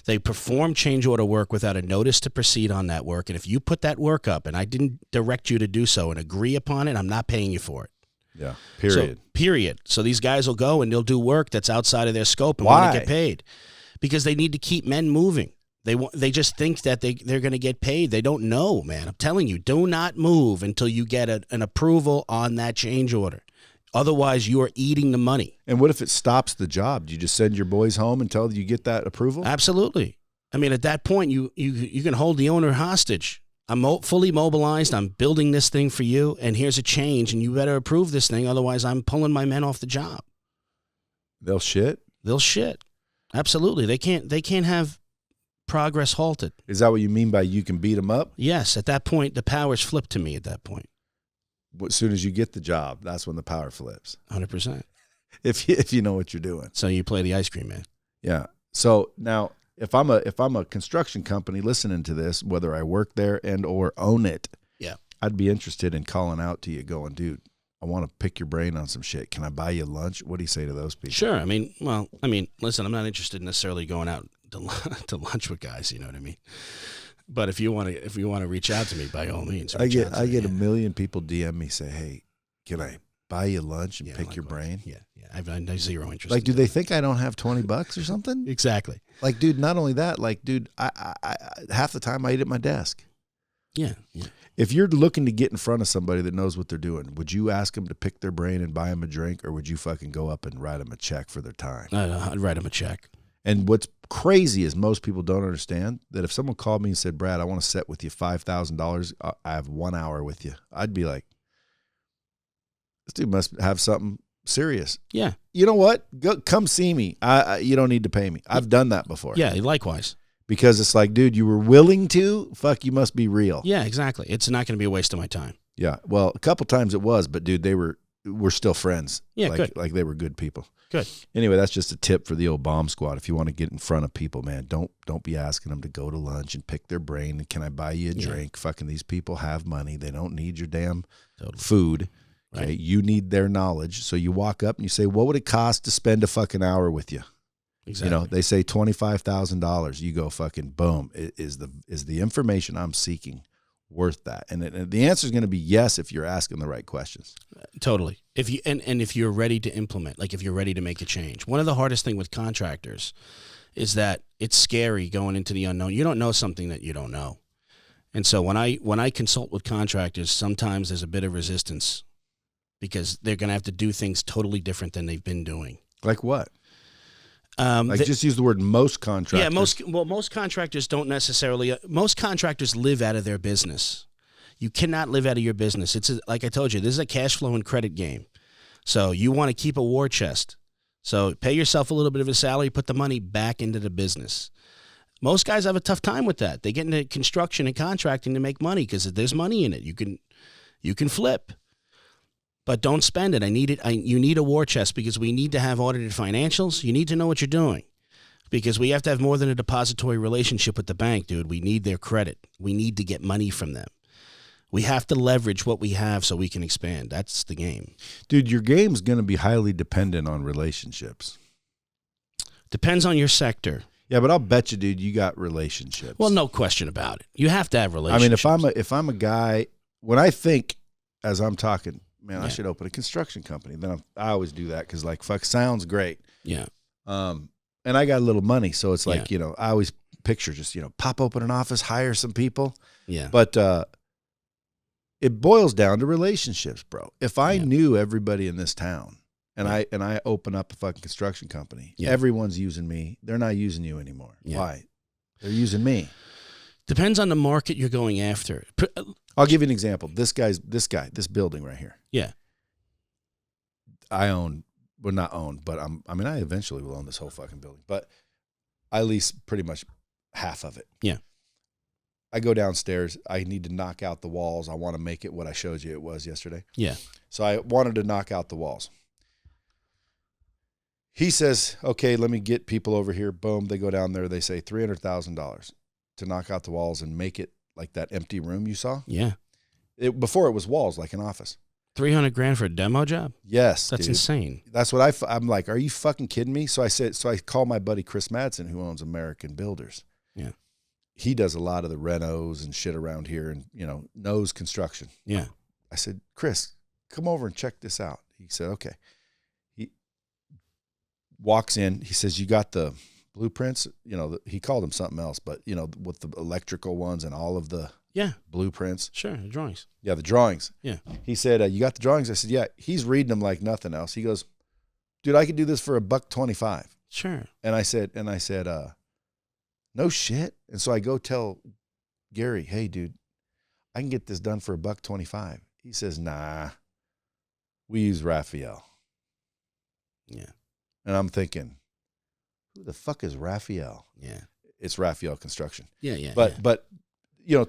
they performed change order work without a notice to proceed on that work. And if you put that work up and I didn't direct you to do so and agree upon it, I'm not paying you for it. Yeah. Period. So these guys will go and they'll do work that's outside of their scope and want to get paid because they need to keep men moving. They just think that they're going to get paid. They don't know, man. I'm telling you, do not move until you get an approval on that change order. Otherwise, you are eating the money. And what if it stops the job? Do you just send your boys home until you get that approval? Absolutely. I mean, at that point, you can hold the owner hostage. I'm fully mobilized. I'm building this thing for you, and here's a change, and you better approve this thing. Otherwise, I'm pulling my men off the job. They'll shit? They'll shit. Absolutely. They can't have progress halted. Is that what you mean by you can beat them up? Yes. At that point, the power's flipped to me at that point. As soon as you get the job, that's when the power flips. 100%. If you know what you're doing. So you play the ice cream man. Yeah. So now if I'm a construction company listening to this, whether I work there and or own it, yeah, I'd be interested in calling out to you going, dude, I want to pick your brain on some shit. Can I buy you lunch? What do you say to those people? Sure. I mean, listen, I'm not interested in necessarily going out to lunch with guys, you know what I mean? But if you want to reach out to me, by all means. I get a million people DM me say, "Hey, can I buy you lunch and pick your brain?" Yeah. I have zero interest. Like, do they think I don't have $20 or something? Exactly. Like, dude, not only that, like, dude, I half the time I eat at my desk. Yeah. If you're looking to get in front of somebody that knows what they're doing, would you ask them to pick their brain and buy them a drink, or would you fucking go up and write them a check for their time? I'd write them a check. And what's crazy is most people don't understand that if someone called me and said, "Brad, I want to set with you $5,000. I have 1 hour with you," I'd be like, this dude must have something serious. Yeah. You know what? Come see me. You don't need to pay me. I've done that before. Yeah, likewise. Because it's like, dude, you were willing to? Fuck, you must be real. Yeah, exactly. It's not going to be a waste of my time. Yeah. Well, a couple times it was, but dude, we're still friends. Yeah, good. Like they were good people. Good. Anyway, that's just a tip for the old bomb squad. If you want to get in front of people, man, don't be asking them to go to lunch and pick their brain. And can I buy you a drink? Fucking these people have money. They don't need your damn food. Okay. Right. You need their knowledge. So you walk up and you say, what would it cost to spend a fucking hour with you? Exactly. You know, they say $25,000. You go fucking boom. Is the information I'm seeking worth that? And the answer is going to be yes if you're asking the right questions. Totally. If you and if you're ready to implement, like if you're ready to make a change. One of the hardest thing with contractors is that it's scary going into the unknown. You don't know something that you don't know. And so when I consult with contractors, sometimes there's a bit of resistance because they're going to have to do things totally different than they've been doing. Like what? Just use the word most contractors. Yeah, most contractors don't necessarily. Most contractors live out of their business. You cannot live out of your business. Like I told you, this is a cash flow and credit game. So you want to keep a war chest. So pay yourself a little bit of a salary, put the money back into the business. Most guys have a tough time with that. They get into construction and contracting to make money because there's money in it. You can flip. But don't spend it. You need a war chest because we need to have audited financials. You need to know what you're doing because we have to have more than a depository relationship with the bank, dude. We need their credit. We need to get money from them. We have to leverage what we have so we can expand. That's the game. Dude, your game's going to be highly dependent on relationships. Depends on your sector. Yeah, but I'll bet you, dude, you got relationships. Well, no question about it. You have to have relationships. I mean, if I'm a guy, when I think as I'm talking, man, I should open a construction company. Then I always do that because, like, fuck, sounds great. Yeah. and I got a little money, so it's like, Yeah. I always picture just, pop open an office, hire some people. Yeah. But it boils down to relationships, bro. If I knew everybody in this town and I open up a fucking construction company, everyone's using me. They're not using you anymore. Yeah. Why? They're using me. Depends on the market you're going after. I'll give you an example. This building right here. Yeah. I own, well, not own, but I eventually will own this whole fucking building, but I lease pretty much half of it. Yeah. I go downstairs. I need to knock out the walls. I want to make it what I showed you it was yesterday. Yeah. So I wanted to knock out the walls. He says, okay, let me get people over here. Boom. They go down there. They say $300,000 to knock out the walls and make it like that empty room you saw. Yeah. Before it was walls, like an office. $300,000 for a demo job? Yes, that's dude. insane. That's what I'm like, are you fucking kidding me? So I call my buddy Chris Madsen, who owns American Builders. Yeah. He does a lot of the renos and shit around here and, knows construction. Yeah. I said, Chris, come over and check this out. He said, okay. He walks in. He says, you got the blueprints? He called them something else, but, with the electrical ones and all of the blueprints. Sure, the drawings. Yeah, the drawings. Yeah. He said, you got the drawings? I said, yeah. He's reading them like nothing else. He goes, dude, I could do this for $125. Sure. And I said, no shit. And so I go tell Gary, hey, dude, I can get this done for $125. He says, nah, we use Raphael. Yeah. And I'm thinking, who the fuck is Raphael? Yeah. It's Raphael Construction. Yeah, yeah. But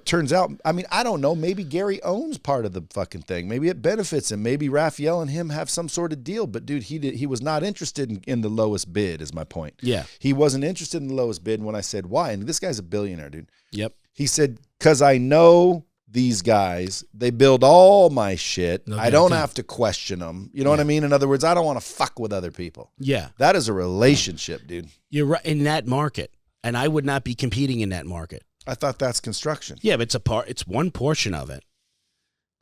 turns out, I don't know, maybe Gary owns part of the fucking thing. Maybe it benefits him. Maybe Raphael and him have some sort of deal. But, dude, he was not interested in the lowest bid, is my point. Yeah. He wasn't interested in the lowest bid. And when I said, why? And this guy's a billionaire, dude. Yep. He said, because I know these guys, they build all my shit. I don't have to question them. You know what I mean? In other words, I don't want to fuck with other people. Yeah. That is a relationship, dude. You're right, in that market. And I would not be competing in that market. I thought that's construction. Yeah, but it's one portion of it.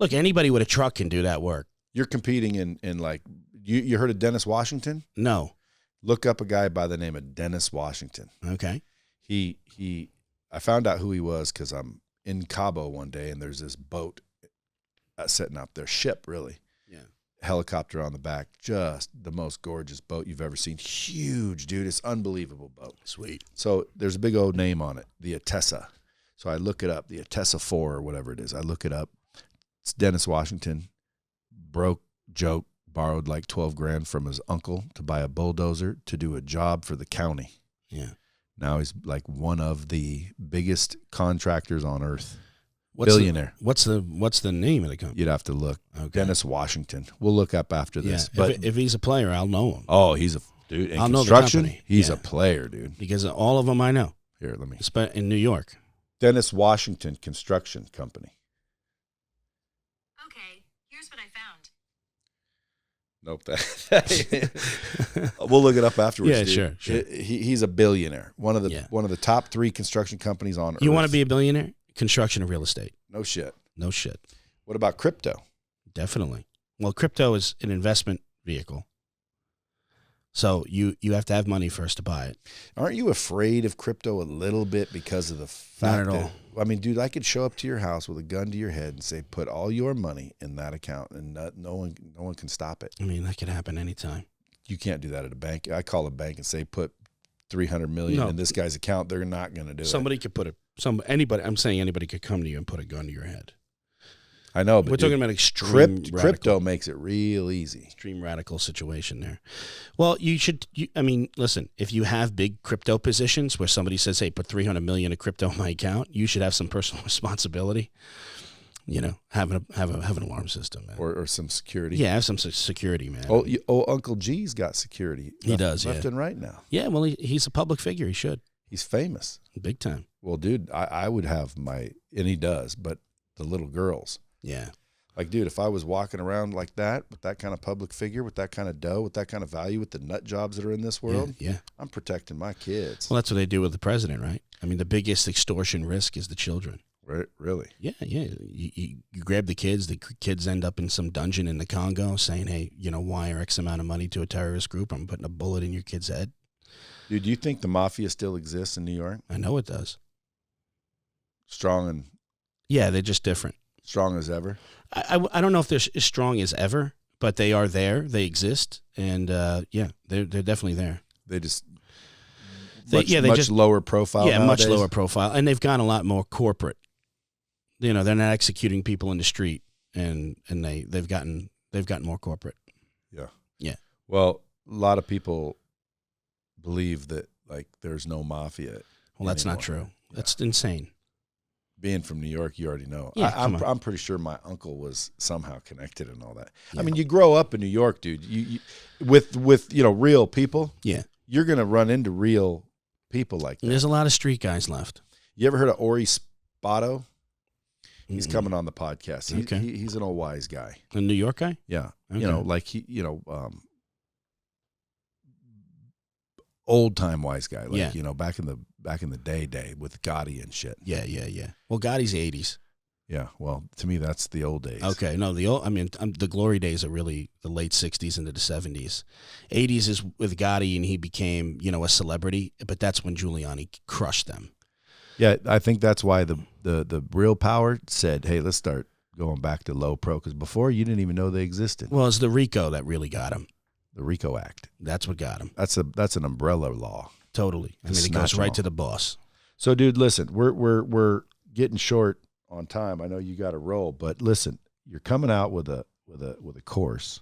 Look, anybody with a truck can do that work. You're competing in like, you heard of Dennis Washington? No. Look up a guy by the name of Dennis Washington. Okay. I found out who he was because I'm in Cabo one day and there's this boat setting up their ship, really. Yeah. Helicopter on the back, just the most gorgeous boat you've ever seen. Huge, dude. It's unbelievable boat. Sweet. So there's a big old name on it, the Atessa. So I look it up, the Atessa 4 or whatever it is. I look it up. It's Dennis Washington, broke, joke, borrowed like $12,000 from his uncle to buy a bulldozer to do a job for the county. Yeah. Now he's like one of the biggest contractors on earth. Billionaire. What's the name of the company? You'd have to look. Okay. Dennis Washington. We'll look up after this. Yeah. But if he's a player, I'll know him. Oh, he's a dude. In I'll construction, know the company. He's a player, dude. Because all of them I know. Here, let me. In New York. Dennis Washington Construction Company. Okay, here's what I found. Nope. We'll look it up afterwards. Yeah, dude. sure. He's a billionaire. One of the top 3 construction companies on earth. You want to be a billionaire? Construction or real estate? No shit. No shit. What about crypto? Definitely. Well, crypto is an investment vehicle. So you have to have money first to buy it. Aren't you afraid of crypto a little bit because of the fact Not at all. I mean, dude, I could show up to your house with a gun to your head and say, put all your money in that account, and no one can stop it. I mean, that could happen anytime. You can't do that at a bank. I call a bank and say, put $300 million in this guy's account. They're not going to do it. Somebody could put anybody. I'm saying anybody could come to you and put a gun to your head. I know, but we're talking about extreme crypto makes it real easy. Extreme radical situation there. Well, listen, if you have big crypto positions where somebody says, hey, put $300 million in crypto in my account, you should have some personal responsibility. Have an alarm system, man. Or some security. Yeah, have some security, man. Uncle G's got security. He does, left and right now. Yeah, well, he's a public figure. He should. He's famous. Big time. Well, dude, I would have and he does, but the little girls. Yeah. Like, dude, if I was walking around like that with that kind of public figure, with that kind of dough, with that kind of value, with the nut jobs that are in this world, yeah. I'm protecting my kids. Well, that's what they do with the president, right? I mean, the biggest extortion risk is the children. Right? Really? Yeah. You grab the kids end up in some dungeon in the Congo saying, hey, wire X amount of money to a terrorist group. I'm putting a bullet in your kid's head. Dude, do you think the mafia still exists in New York? I know it does. Strong they're just different. Strong as ever? I don't know if they're as strong as ever, but they are there. They exist, and they're definitely there. They just much lower profile. Yeah, nowadays. much lower profile, and they've gone a lot more corporate. They're not executing people in the street, and they've gotten more corporate. Yeah. Yeah. Well, a lot of people believe that like there's no mafia. Well, that's anymore. not true. Yeah. That's insane. Being from New York, you already know. Yeah, I'm pretty sure my uncle was somehow connected and all that. Yeah. I mean, you grow up in New York, dude. You with real people. Yeah. You're gonna run into real people like that. And there's a lot of street guys left. You ever heard of Ori Spotto? He's coming on the podcast. Okay. He's an old wise guy. A New York guy? Yeah. Okay. Like old time wise guy. Like, back in the day with Gotti and shit. Yeah. Well, Gotti's 80s. Yeah. Well, to me, that's the old days. Okay. No, the glory days are really the late 60s into the 70s. 80s is with Gotti, and he became, a celebrity, but that's when Giuliani crushed them. Yeah, I think that's why the real power said, hey, let's start going back to low pro, because before you didn't even know they existed. Well, it's the RICO that really got him. The RICO Act. That's what got him. That's an umbrella law. Totally. I mean, it goes right to the boss. So, dude, listen, we're getting short on time. I know you got to roll, but listen, you're coming out with a course,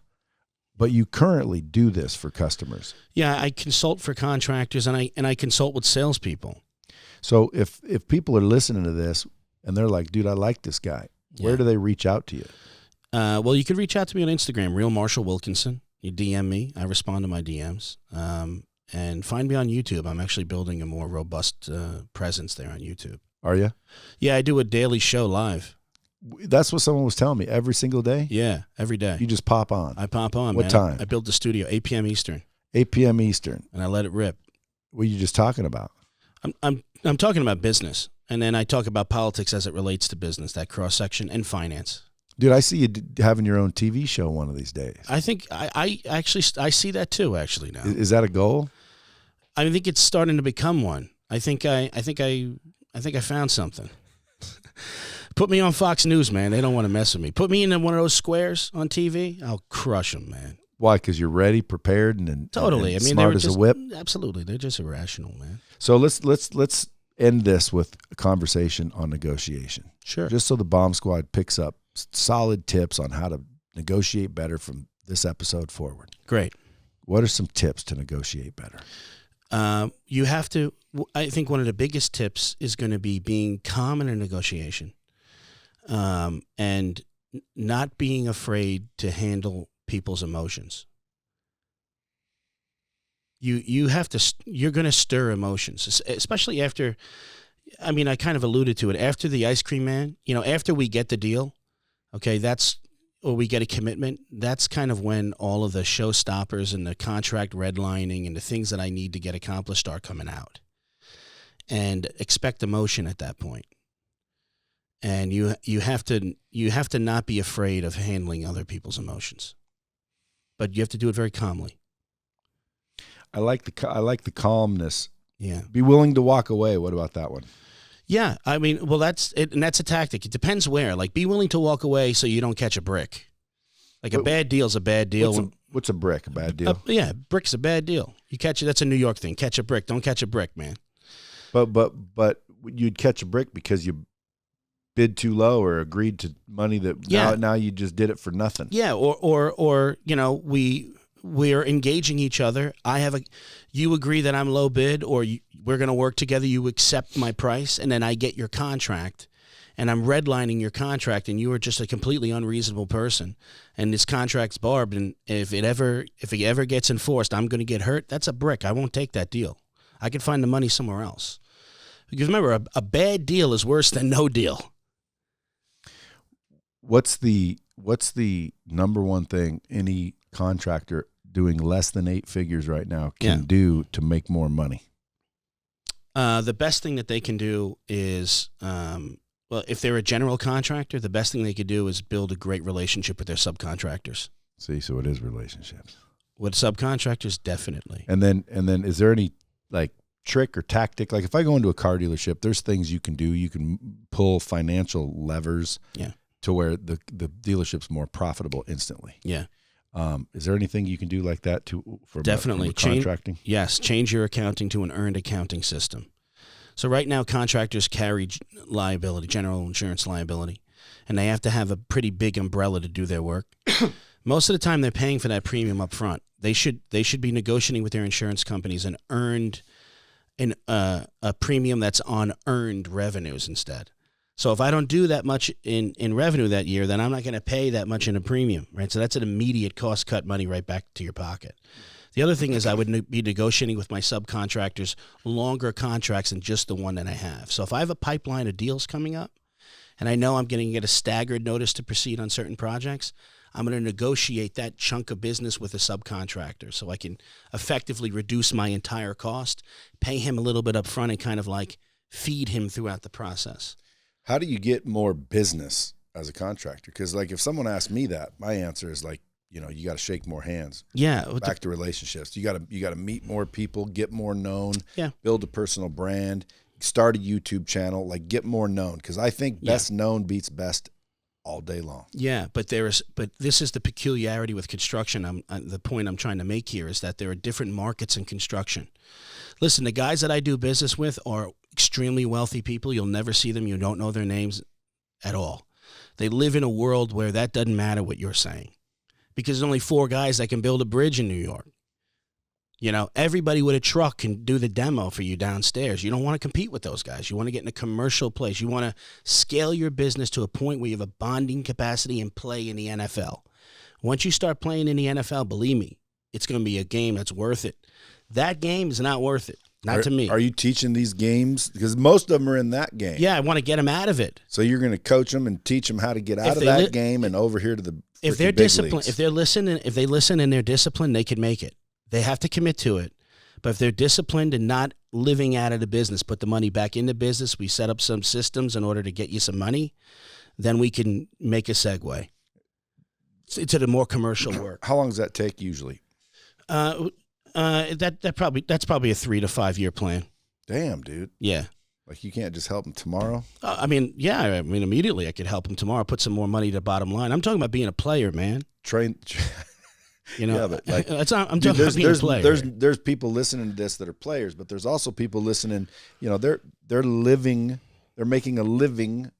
but you currently do this for customers. Yeah, I consult for contractors, and I consult with salespeople. So if people are listening to this and they're like, dude, I like this guy, where do they reach out to you? Well, you could reach out to me on Instagram, Real Marshall Wilkinson. You DM me. I respond to my DMs. And find me on YouTube. I'm actually building a more robust presence there on YouTube. Are you? Yeah, I do a daily show live. That's what someone was telling me. Every single day? Yeah, every day. You just pop on? I pop on, What man. time? I build the studio, 8 p.m. Eastern. 8 p.m. Eastern. And I let it rip. What are you just talking about? I'm talking about business, and then I talk about politics as it relates to business, that cross section, and finance. Dude, I see you having your own TV show one of these days. I think I actually see that too. Actually, now is that a goal? I think it's starting to become one. I think I found something. Put me on Fox News, man. They don't want to mess with me. Put me in one of those squares on TV. I'll crush them, man. Why? Because you're ready, prepared, and totally. And I mean, smart as a whip. Absolutely, they're just irrational, man. So let's end this with a conversation on negotiation. Sure. Just so the Bomb Squad picks up solid tips on how to negotiate better from this episode forward. Great. What are some tips to negotiate better? You have to. I think one of the biggest tips is going to be being calm in a negotiation, and not being afraid to handle people's emotions. You're going to stir emotions, especially after, I mean, I kind of alluded to it, after the ice cream man, after we get the deal, okay, or we get a commitment, that's kind of when all of the showstoppers and the contract redlining and the things that I need to get accomplished are coming out. And expect emotion at that point. And you have to not be afraid of handling other people's emotions. But you have to do it very calmly. I like the calmness. Yeah. Be willing to walk away. What about that one? Yeah, I mean, well, that's it, and that's a tactic. It depends where. Like, be willing to walk away so you don't catch a brick. Like, a bad deal's a bad deal. What's a brick? A bad deal? Yeah, brick's a bad deal. You catch it. That's a New York thing. Catch a brick. Don't catch a brick, man. But you'd catch a brick because you bid too low or agreed to money that now you just did it for nothing. Yeah, or we're engaging each other. You agree that I'm low bid, or we're going to work together. You accept my price, and then I get your contract, and I'm redlining your contract, and you are just a completely unreasonable person, and this contract's barbed, and if it ever gets enforced, I'm going to get hurt. That's a brick. I won't take that deal. I can find the money somewhere else. Because remember, a bad deal is worse than no deal. What's the number one thing any contractor doing less than 8 figures right now can do to make more money? The best thing that they can do is, if they're a general contractor, the best thing they could do is build a great relationship with their subcontractors. See, so it is relationships. With subcontractors, definitely. And then is there any like trick or tactic? Like if I go into a car dealership, there's things you can do. You can pull financial levers to where the dealership's more profitable instantly. Yeah. Is there anything you can do like that for definitely contracting? Yes, change your accounting to an earned accounting system. So right now, contractors carry liability, general insurance liability, and they have to have a pretty big umbrella to do their work. Most of the time, they're paying for that premium up front. They should be negotiating with their insurance companies and a premium that's on earned revenues instead. So if I don't do that much in revenue that year, then I'm not going to pay that much in a premium, right? So that's an immediate cost cut money right back to your pocket. The other thing is I would be negotiating with my subcontractors longer contracts than just the one that I have. So if I have a pipeline of deals coming up and I know I'm going to get a staggered notice to proceed on certain projects, I'm going to negotiate that chunk of business with a subcontractor so I can effectively reduce my entire cost, pay him a little bit up front, and kind of like feed him throughout the process. How do you get more business as a contractor? Because like if someone asks me that, my answer is like, you got to shake more hands. Yeah. Back to relationships. You got to meet more people, get more known, build a personal brand, start a YouTube channel, like get more known. Because I think best known beats best all day long. Yeah, but this is the peculiarity with construction. The point I'm trying to make here is that there are different markets in construction. Listen, the guys that I do business with are extremely wealthy people. You'll never see them. You don't know their names at all. They live in a world where that doesn't matter what you're saying, because there's only 4 guys that can build a bridge in New York. Everybody with a truck can do the demo for you downstairs. You don't want to compete with those guys. You want to get in a commercial place. You want to scale your business to a point where you have a bonding capacity and play in the NFL. Once you start playing in the NFL, believe me, it's going to be a game that's worth it. That game is not worth it. Not to me. Are you teaching these games? Because most of them are in that game. Yeah, I want to get them out of it. So you're going to coach them and teach them how to get out of that game and over here to the if they're disciplined, if they listen and they're disciplined, they can make it. They have to commit to it. But if they're disciplined and not living out of the business, put the money back into business, we set up some systems in order to get you some money, then we can make a segue to the more commercial work. How long does that take usually? That's probably a 3 to 5 year plan. Damn, dude. Yeah. Like you can't just help them tomorrow? Immediately I could help them tomorrow, put some more money to the bottom line. I'm talking about being a player, man. Yeah, but like I'm talking about being a player. There's people listening to this that are players, but there's also people listening, they're making a living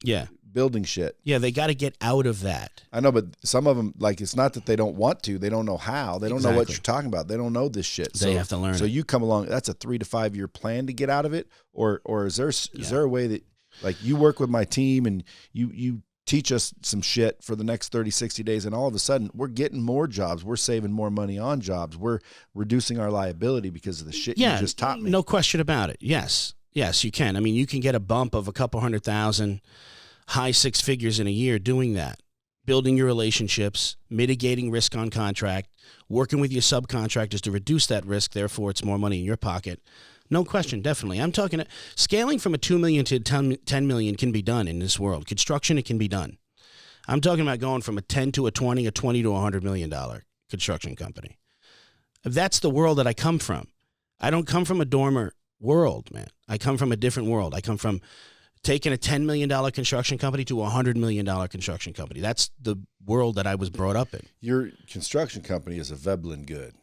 building shit. Yeah, they got to get out of that. I know, but some of them, like, it's not that they don't want to. They don't know how. They don't know what you're talking about. They don't know this shit. They have to learn. So you come along. That's a 3 to 5 year plan to get out of it, or is there a way that, like, you work with my team and you teach us some shit for the next 30, 60 days, and all of a sudden we're getting more jobs. We're saving more money on jobs. We're reducing our liability because of the shit you just taught me. No question about it. Yes, you can. I mean, you can get a bump of a couple $100,000, high 6 figures in a year doing that, building your relationships, mitigating risk on contract, working with your subcontractors to reduce that risk. Therefore, it's more money in your pocket. No question, definitely. I'm talking scaling from a $2 million to $10 million can be done in this world. Construction, it can be done. I'm talking about going from a 10 to a 20, a 20 to $100 million construction company. That's the world that I come from. I don't come from a dormer world, man. I come from a different world. I come from taking a $10 million construction company to a $100 million construction company. That's the world that I was brought up in. Your construction company is a Veblen good.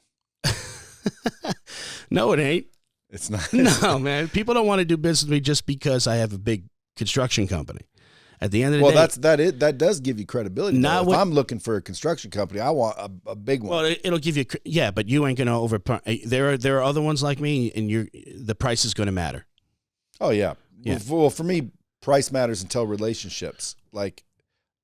No, it ain't. It's not. No, man. People don't want to do business with me just because I have a big construction company. At the end of the day, that does give you credibility. If I'm looking for a construction company, I want a big one. Well, it'll give you, but you ain't gonna There are other ones like me, and the price is gonna matter. Oh yeah. Well, for me, price matters until relationships. Like,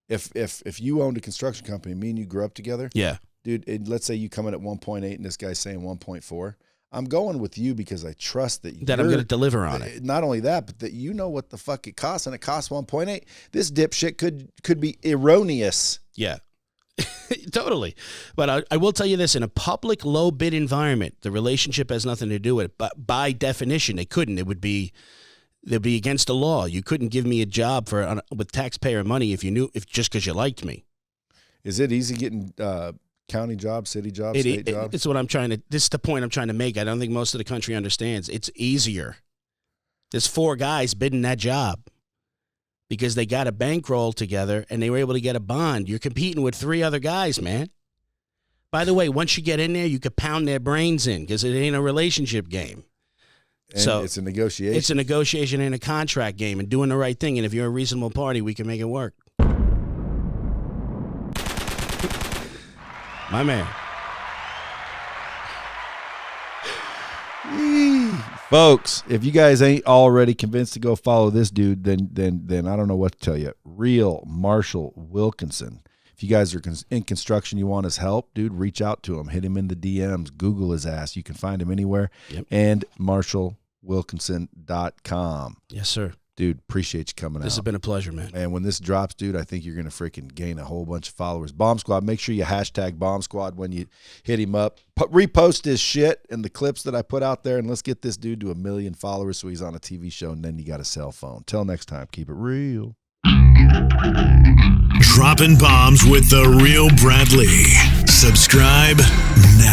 if you owned a construction company, me and you grew up together. Yeah, dude. Let's say you come in at 1.8, and this guy's saying 1.4. I'm going with you because I trust that I'm going to deliver on it. Not only that, but that you know what the fuck it costs, and it costs 1.8. This dipshit could be erroneous. Yeah, totally. But I will tell you this: in a public low bid environment, the relationship has nothing to do with it. But by definition, it couldn't. They'd be against the law. You couldn't give me a job with taxpayer money if just because you liked me. Is it easy getting County job, city job, state job. This is the point I'm trying to make. I don't think most of the country understands. It's easier. There's 4 guys bidding that job because they got a bankroll together and they were able to get a bond. You're competing with 3 other guys, man. By the way, once you get in there, you could pound their brains in because it ain't a relationship game. And so it's a negotiation. It's a negotiation and a contract game and doing the right thing. And if you're a reasonable party, we can make it work. My man. Folks, if you guys ain't already convinced to go follow this dude, then I don't know what to tell you. Real Marshall Wilkinson. If you guys are in construction, you want his help, dude, reach out to him. Hit him in the DMs. Google his ass. You can find him anywhere. Yep. And MarshallWilkinson.com. Yes, sir. Dude, appreciate you coming out. This has been a pleasure, man. And when this drops, dude, I think you're going to freaking gain a whole bunch of followers. Bomb Squad, make sure you hashtag Bomb Squad when you hit him up. Repost his shit and the clips that I put out there, and let's get this dude to 1 million followers so he's on a TV show, and then you got a cell phone. Till next time, keep it real. Dropping bombs with the real Bradley. Subscribe now.